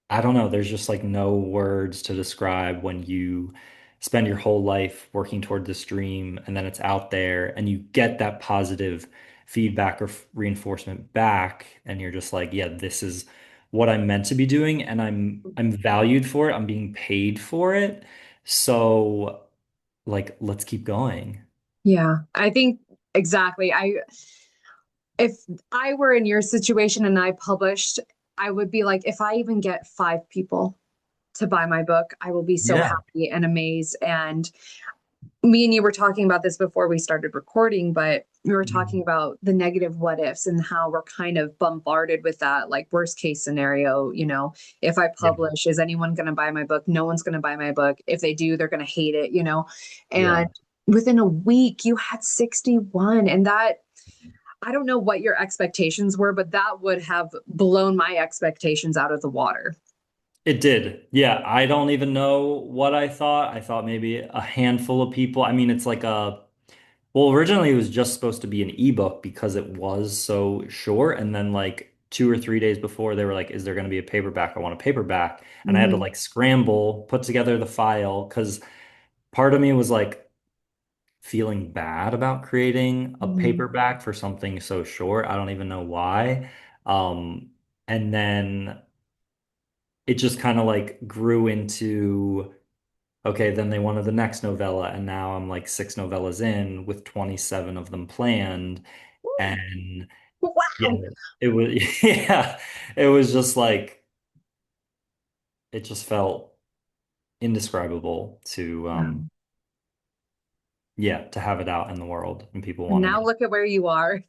I don't know, there's just like no words to describe when you spend your whole life working toward this dream and then it's out there and you get that positive feedback or reinforcement back and you're just like, yeah, this is what I'm meant to be doing and I'm valued for it, I'm being paid for it. So like let's keep going. Yeah, I think exactly. If I were in your situation and I published, I would be like, if I even get five people to buy my book, I will be so Yeah. happy and amazed. And me and you were talking about this before we started recording, but we were talking Mhm. about the negative what ifs and how we're kind of bombarded with that, like worst case scenario, if I Yeah. publish, is anyone going to buy my book? No one's going to buy my book. If they do, they're going to hate it. And Yeah. within a week, you had 61. And that, I don't know what your expectations were, but that would have blown my expectations out of the water. It did. Yeah, I don't even know what I thought. I thought maybe a handful of people. I mean, it's like well, originally it was just supposed to be an ebook because it was so short. And then like 2 or 3 days before, they were like, is there going to be a paperback? I want a paperback. And I had to Hmm. like scramble, put together the file because part of me was like feeling bad about creating a Hmm. paperback for something so short. I don't even know why. Um, and then it just kind of like grew into okay, then they wanted the next novella, and now I'm like 6 novellas in with 27 of them planned. And yeah, Wow. it was yeah, it was just like it just felt indescribable to Wow. yeah, to have it out in the world and people And wanting now it. look at where you are.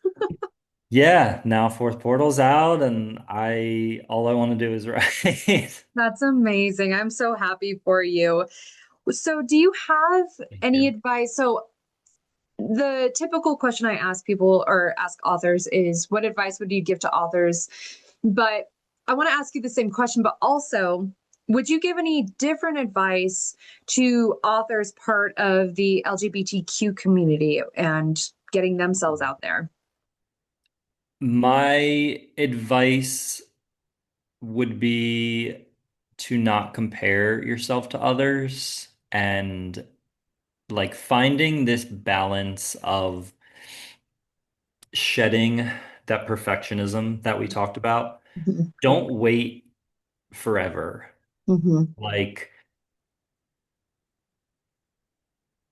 Yeah, now Fourth Portal's out and I all I want to do is write. That's amazing. I'm so happy for you. So, do you have Thank any you. advice? So, the typical question I ask people or ask authors is, what advice would you give to authors? But I want to ask you the same question, but also, would you give any different advice to authors part of the LGBTQ community and getting themselves out there? My advice would be to not compare yourself to others and like finding this balance of shedding that perfectionism that we talked about. Mhm. Don't wait forever. Mhm. Like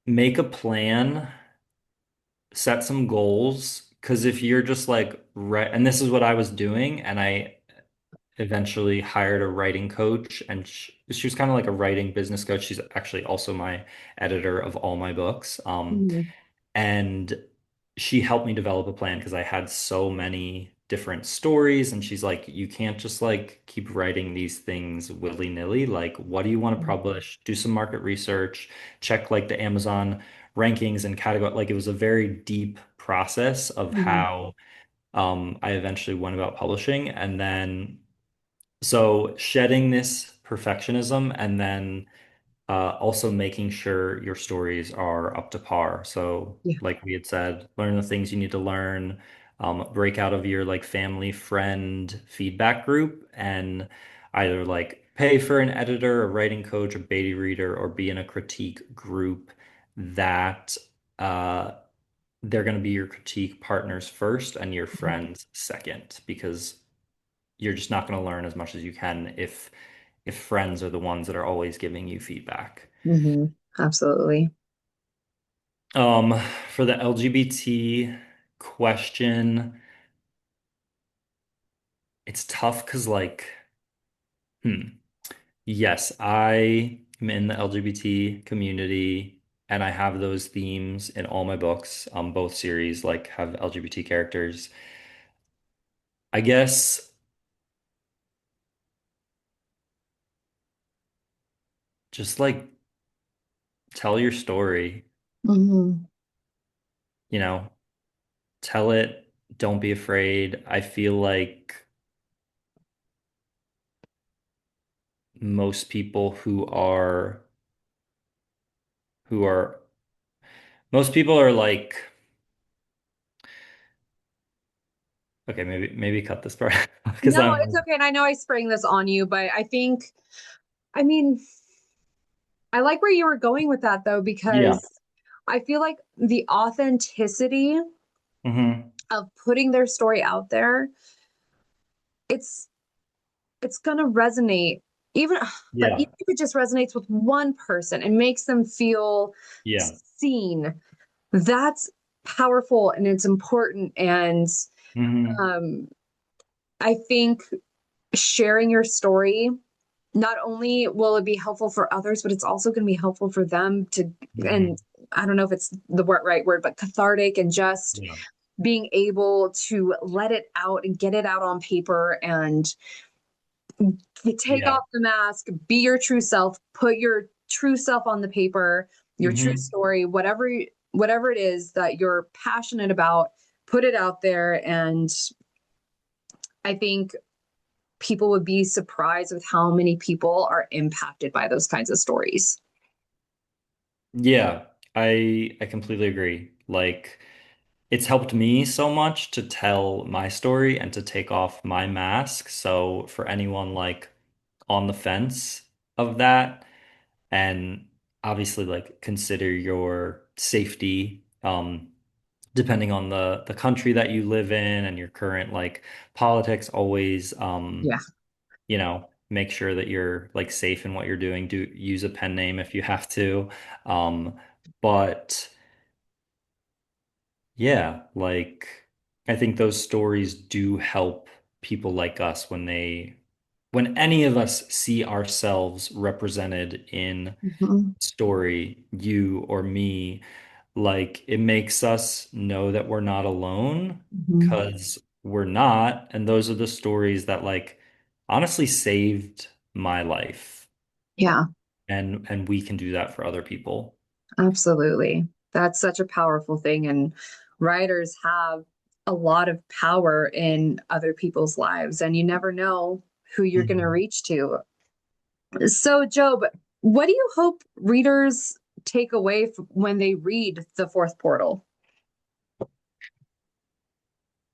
make a plan, set some goals. Because if you're just like, right, and this is what I was doing, and I eventually hired a writing coach, and she was kind of like a writing business coach. She's actually also my editor of all my books. Mhm. And she helped me develop a plan because I had so many different stories. And she's like, you can't just like keep writing these things willy-nilly. Like, what do you want to publish? Do some market research, check like the Amazon rankings and category. Like, it was a very deep process of Mhm. how I eventually went about publishing. And then, so shedding this perfectionism and then also making sure your stories are up to par. So, Yeah. like we had said, learn the things you need to learn, break out of your like family friend feedback group, and either like pay for an editor, a writing coach, a beta reader, or be in a critique group that uh, they're going to be your critique partners first and your friends second, because you're just not going to learn as much as you can if friends are the ones that are always giving you feedback. Mhm. Absolutely. Um, for the LGBT question, it's tough because like, hmm, yes, I am in the LGBT community and I have those themes in all my books. Both series like have LGBT characters. I guess just like tell your story, Mhm. you know, tell it, don't be afraid. I feel like most people who are most people are like okay, maybe cut this part because No, it's I'm okay. And I know I sprang this on you, but I think, I mean, I like where you were going with that though, yeah. because I feel like the authenticity Hmm. of putting their story out there, it's it's gonna resonate even but Yeah. even if it just resonates with one person and makes them feel Yeah. seen, that's powerful and it's important. And Hmm. um I think sharing your story, not only will it be helpful for others, but it's also going to be helpful for them to, and Hmm. I don't know if it's the right word, but cathartic and just Yeah. being able to let it out and get it out on paper and take Yeah. off the mask, be your true self, put your true self on the paper, your true Hmm. story, whatever it is that you're passionate about, put it out there. And I think people would be surprised with how many people are impacted by those kinds of stories. Yeah, I completely agree. Like it's helped me so much to tell my story and to take off my mask. So for anyone like on the fence of that, and obviously like consider your safety, depending on the country that you live in and your current like politics, always Yeah. make sure that you're like safe in what you're doing. Do use a pen name if you have to. Um, but yeah, like I think those stories do help people like us when any of us see ourselves represented in Mhm. story, you or me, like it makes us know that we're not alone Mhm. because we're not. And those are the stories that like honestly saved my life. Yeah, And we can do that for other people. absolutely. That's such a powerful thing. And writers have a lot of power in other people's lives, and you never know who you're going to Mhm. reach to. So, Job, what do you hope readers take away when they read The Fourth Portal?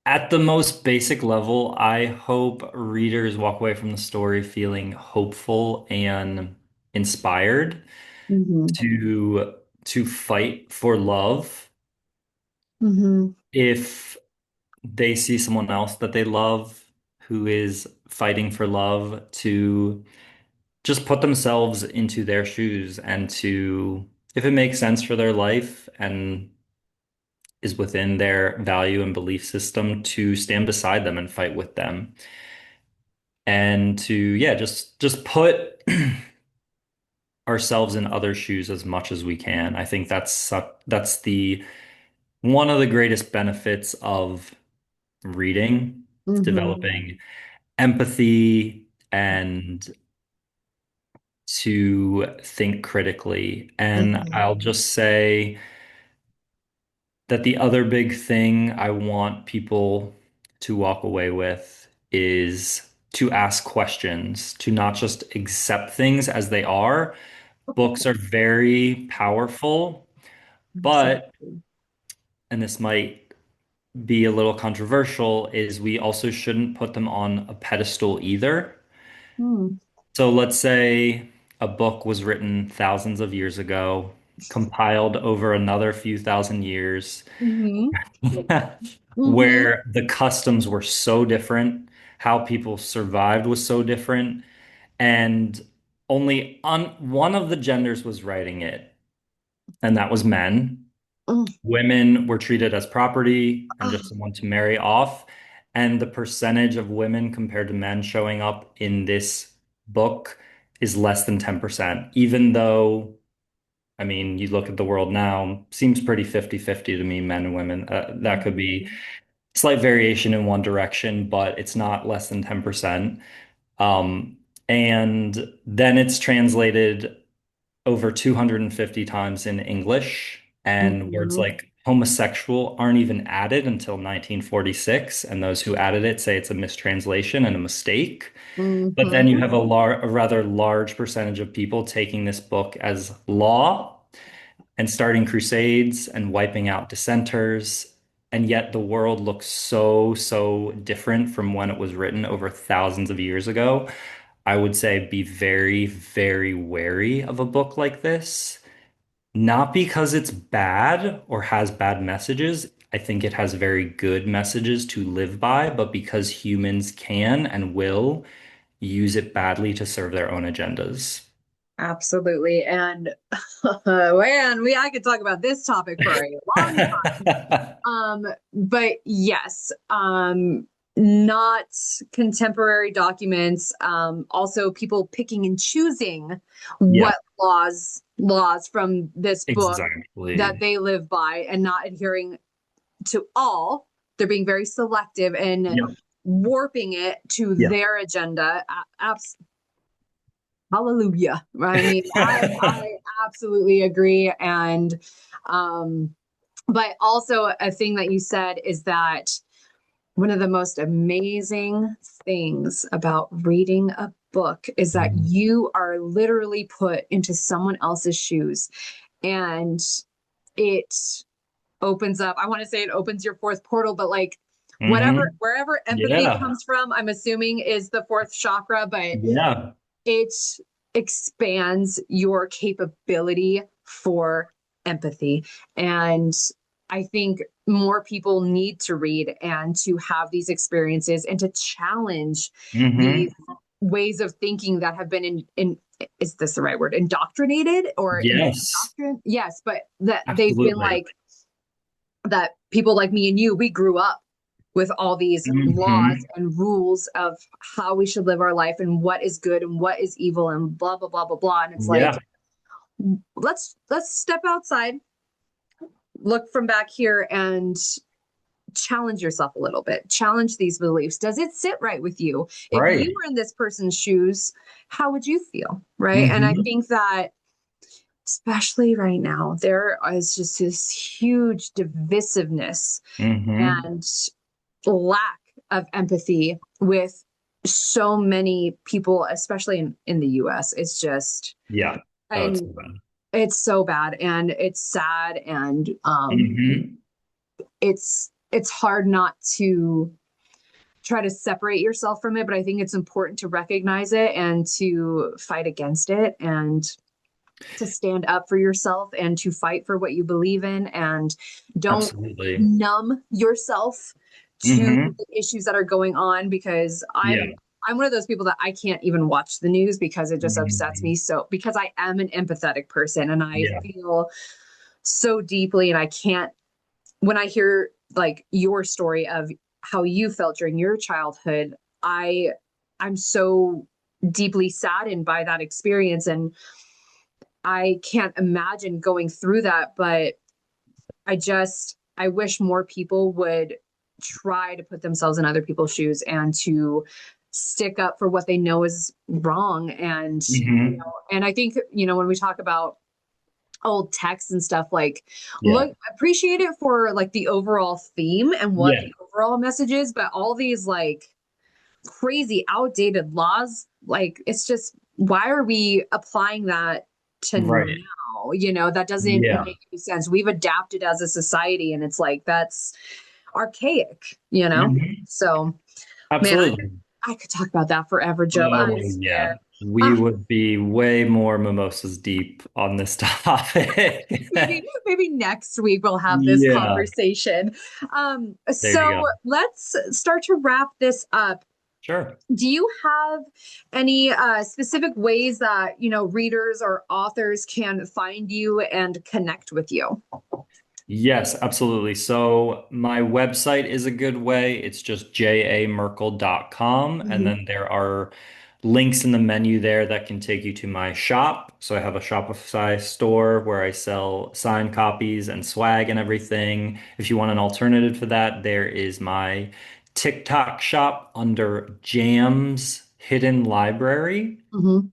At the most basic level, I hope readers walk away from the story feeling hopeful and inspired Hmm. to to fight for love. Hmm. If they see someone else that they love who is fighting for love, to just put themselves into their shoes and to, if it makes sense for their life and is within their value and belief system, to stand beside them and fight with them. And to, yeah, just put ourselves in other shoes as much as we can. I think that's the one of the greatest benefits of reading, Hmm. developing empathy and to think critically. And Hmm. I'll just say that the other big thing I want people to walk away with is to ask questions, to not just accept things as they are. Books are very powerful, but, Absolutely. and this might be a little controversial, is we also shouldn't put them on a pedestal either. Mm. So let's say a book was written thousands of years ago, compiled over another few thousand years, Hmm. Hmm. where the customs were so different, how people survived was so different, and only on one of the genders was writing it, and that was men. Women were treated as property and just someone to marry off. And the percentage of women compared to men showing up in this book is less than 10%, even though, I mean, you look at the world now, seems pretty 50-50 to me, men and women. That could be slight variation in one direction, but it's not less than 10%. Um, and then it's translated over 250 times in English, and words Hmm. like homosexual aren't even added until 1946, and those who added it say it's a mistranslation and a mistake. But then you Hmm. have a rather large percentage of people taking this book as law and starting crusades and wiping out dissenters. And yet the world looks so, so different from when it was written over thousands of years ago. I would say be very, very wary of a book like this. Not because it's bad or has bad messages. I think it has very good messages to live by, but because humans can and will use it badly to serve their own agendas. Absolutely. And man, I could talk about this topic for a long time. But yes, not contemporary documents, also people picking and choosing Yeah, what laws from this book that exactly. they live by and not adhering to all. They're being very selective and Yep. warping it to Yeah. their agenda. Hallelujah. I mean, I absolutely agree. Um, but also a thing that you said is that one of the most amazing things about reading a book is that Mhm. you are literally put into someone else's shoes and it opens up. I want to say it opens your fourth portal, but like Hmm. wherever empathy Yeah. comes from, I'm assuming is the fourth chakra, but Yeah. it expands your capability for empathy. And I think more people need to read and to have these experiences and to challenge these Hmm. ways of thinking that have been in is this the right word? Indoctrinated or Yes. yes, but that they've been Absolutely. like that people like me and you, we grew up with all these laws Hmm. and rules of how we should live our life and what is good and what is evil and blah blah blah blah blah. And it's like Yeah. let's step outside, look from back here and challenge yourself a little bit. Challenge these beliefs. Does it sit right with you? If you Right. were in this person's shoes, how would you feel? Right. And I Hmm. think that especially right now, there is just this huge divisiveness Hmm. and lack of empathy with so many people, especially in the US. It's just, Yeah. Oh, it's so and bad. it's so bad and it's sad and Hmm. it's hard not to try to separate yourself from it, but I think it's important to recognize it and to fight against it and to stand up for yourself and to fight for what you believe in and don't Absolutely. numb yourself to Hmm. the issues that are going on because Yeah. I'm one of those people that I can't even watch the news because it just upsets Hmm. me so because I am an empathetic person and I Yeah. feel so deeply and I can't when I hear like your story of how you felt during your childhood, I I'm so deeply saddened by that experience and I can't imagine going through that, but I wish more people would try to put themselves in other people's shoes and to stick up for what they know is wrong and Hmm. and I think when we talk about old texts and stuff like Yeah. look appreciate it for like the overall theme and what Yeah. the overall message is but all these like crazy outdated laws like it's just why are we applying that to Right. now that doesn't Yeah. make any sense we've adapted as a society and it's like that's archaic Hmm. so man Absolutely. I could talk about that forever Joe I Oh, yeah. swear We ah, would be way more mimosas deep on this topic. maybe next week we'll have this Yeah. conversation There you so go. let's start to wrap this up. Sure. Do you have any specific ways that readers or authors can find you and connect with you? Yes, absolutely. So my website is a good way. It's just jamerkel.com. And Mhm. then there are links in the menu there that can take you to my shop. So I have a Shopify store where I sell signed copies and swag and everything. If you want an alternative for that, there is my TikTok shop under Jam's Hidden Library. Mhm.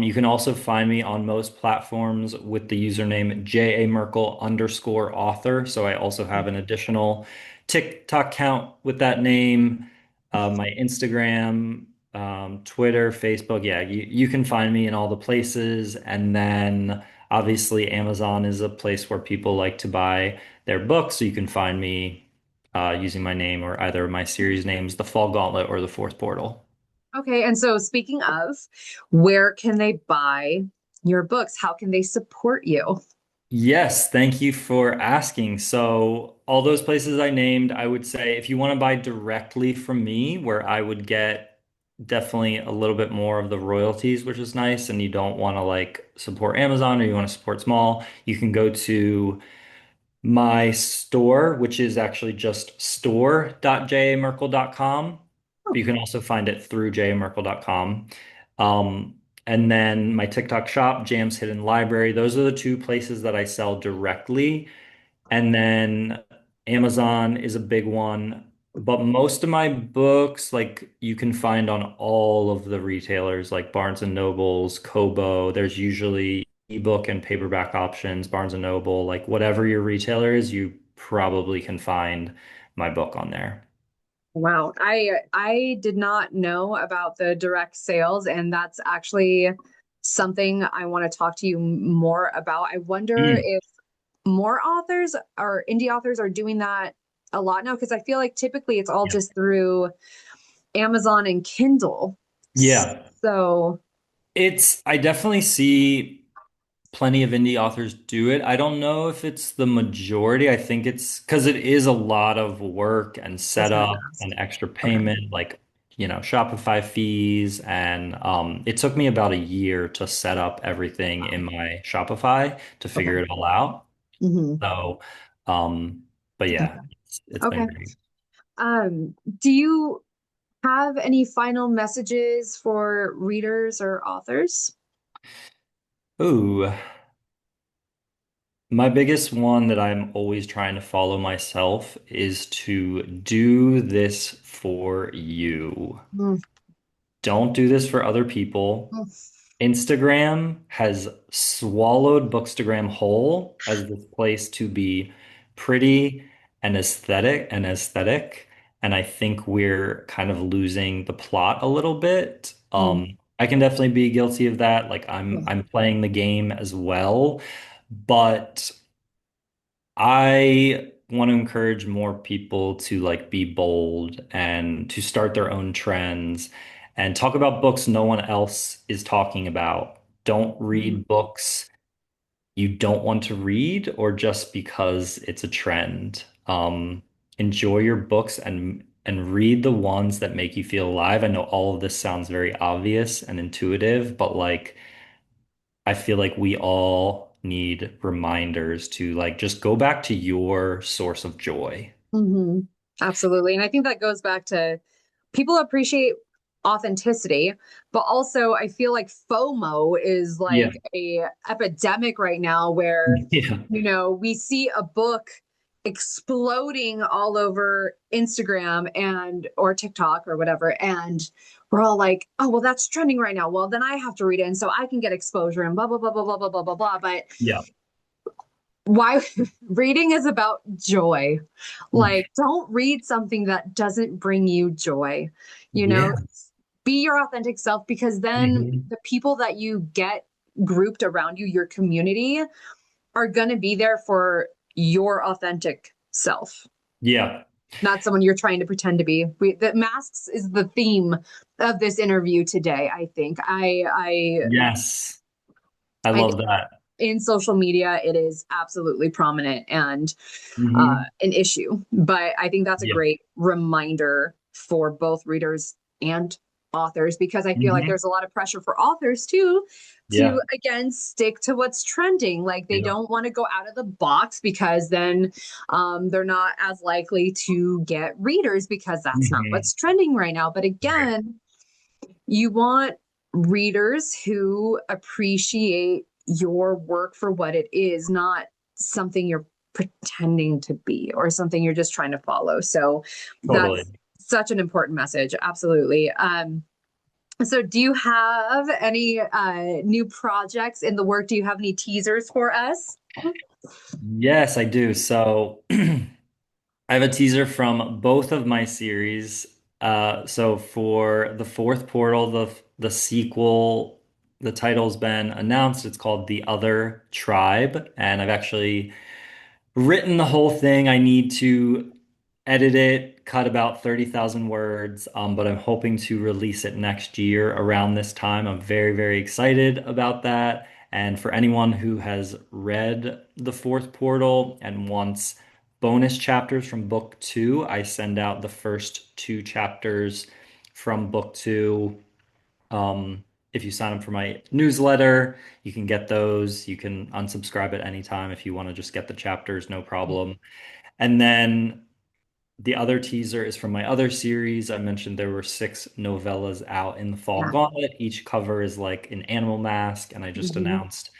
You can also find me on most platforms with the username JA Merkel_author. So I also have an additional TikTok account with that name, my Instagram, Twitter, Facebook. Yeah, you can find me in all the places. And then obviously Amazon is a place where people like to buy their books. So you can find me using my name or either my series names, The Fall Gauntlet or The Fourth Portal. Okay, and so speaking of, where can they buy your books? How can they support you? Yes, thank you for asking. So, all those places I named, I would say if you want to buy directly from me, where I would get definitely a little bit more of the royalties, which is nice, and you don't want to like support Amazon or you want to support small, you can go to my store, which is actually just store.jamerkel.com. But Oh, you can also find it through jamerkel.com. Um, and then my TikTok shop, Jam's Hidden Library. Those are the two places that I sell directly. And then Amazon is a big one. But most of my books, like you can find on all of the retailers like Barnes and Nobles, Kobo. There's usually ebook and paperback options, Barnes and Noble, like whatever your retailer is, you probably can find my book on there. Wow. I did not know about the direct sales, and that's actually something I want to talk to you more about. I wonder Mm. if more authors or indie authors are doing that a lot now, because I feel like typically it's all Yeah. just through Amazon and Kindle. Yeah. So, I definitely see plenty of indie authors do it. I don't know if it's the majority. I think it's because it is a lot of work and I was going to setup ask. and extra Okay. payment, like, Shopify fees. And it took me about a year to set up everything in my Shopify to Okay. figure it all out. Hmm. So, but yeah, it's been Okay. great. Do you have any final messages for readers or authors? Ooh, my biggest one that I'm always trying to follow myself is to do this for you. Mm, Don't do this for other people. mm, Instagram has swallowed Bookstagram whole as this place to be pretty and aesthetic. And I think we're kind of losing the plot a little bit. mm, I can definitely be guilty of that. Like I'm mm, I'm playing the game as well, but I want to encourage more people to like be bold and to start their own trends and talk about books no one else is talking about. Don't mm, read books you don't want to read or just because it's a trend. Enjoy your books and read the ones that make you feel alive. I know all of this sounds very obvious and intuitive, but like I feel like we all need reminders to like just go back to your source of joy. mhm. Absolutely. And I think that goes back to people appreciate authenticity, but also I feel like FOMO is Yeah. like a epidemic right now where, Yeah. we see a book exploding all over Instagram and or TikTok or whatever, and we're all like, oh well, that's trending right now. Well, then I have to read it, and so I can get exposure and blah blah blah blah blah blah blah blah blah. But Yeah. why reading is about joy. Like, don't read something that doesn't bring you joy. You know, Yeah. be your authentic self, because then Mhm. the people that you get grouped around you, your community, are going to be there for your authentic self, Yeah. not someone you're trying to pretend to be. The masks is the theme of this interview today. I think Yes. I I love that. in social media, it is absolutely prominent and Hmm. an issue. But I think that's a Yeah. great reminder for both readers and authors, because I feel like Hmm. there's a lot of pressure for authors too to, Yeah. again, stick to what's trending. Like they Yeah. don't want to go out of the box, because then they're not as likely to get readers, because that's not Hmm. what's trending right now. But Right. again, you want readers who appreciate your work for what it is, not something you're pretending to be or something you're just trying to follow. So Totally. that's such an important message. Absolutely. So do you have any new projects in the work? Do you have any teasers for us? Yes, I do. So I have a teaser from both of my series. So for the fourth portal, the sequel, the title's been announced. It's called The Other Tribe, and I've actually written the whole thing. I need to edit it, cut about 30,000 words, but I'm hoping to release it next year around this time. I'm very, very excited about that. And for anyone who has read The Fourth Portal and wants bonus chapters from book two, I send out the first two chapters from book two. If you sign up for my newsletter, you can get those. You can unsubscribe at any time if you want to just get the chapters, no problem. And then the other teaser is from my other series. I mentioned there were six novellas out in the Fall Yeah. Gauntlet. Each cover is like an animal mask, and I just Mhm. announced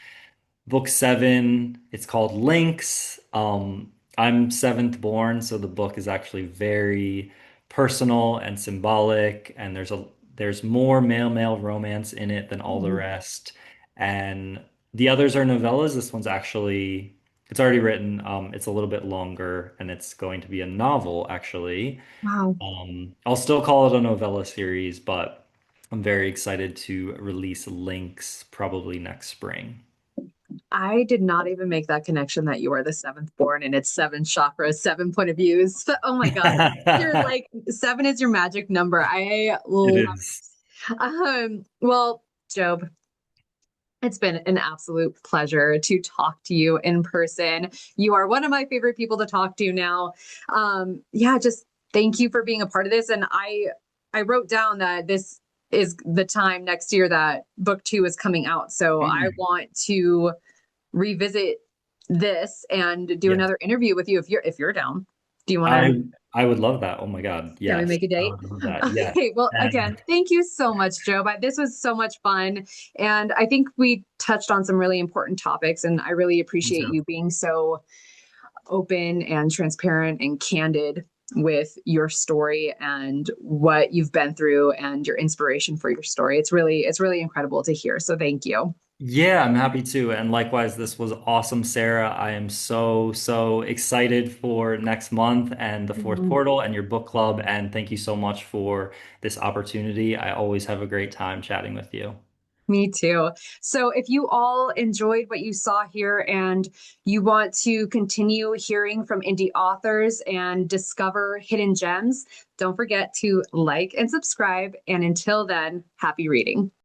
book seven. It's called Lynx. I'm seventh born, so the book is actually very personal and symbolic, and there's more male romance in it than all the Mhm. rest. And the others are novellas. This one's actually It's already written. It's a little bit longer, and it's going to be a novel, actually. Wow. I'll still call it a novella series, but I'm very excited to release links probably next spring. I did not even make that connection that you are the seventh born and it's seven chakras, seven point of views. Oh my God. You're It like seven is your magic number. I love is. it. Well, Job, it's been an absolute pleasure to talk to you in person. You are one of my favorite people to talk to now. Yeah, just thank you for being a part of this. And I wrote down that this is the time next year that book two is coming out. So I Mm. want to revisit this and do Yeah. another interview with you if you're down. Do you want to? I would love that. Oh my God. Can we Yes. make a I date? would love that. Yes. Okay. Well, again, And thank you so much, Joe. But this was so much fun, and I think we touched on some really important topics. And I really me appreciate too. you being so open and transparent and candid with your story and what you've been through and your inspiration for your story. It's really incredible to hear. So thank you. Yeah, I'm happy to. And likewise, this was awesome, Sarah. I am so, so excited for next month and the fourth Mhm. portal and your book club. And thank you so much for this opportunity. I always have a great time chatting with you. Me too. So, if you all enjoyed what you saw here and you want to continue hearing from indie authors and discover hidden gems, don't forget to like and subscribe. And until then, happy reading.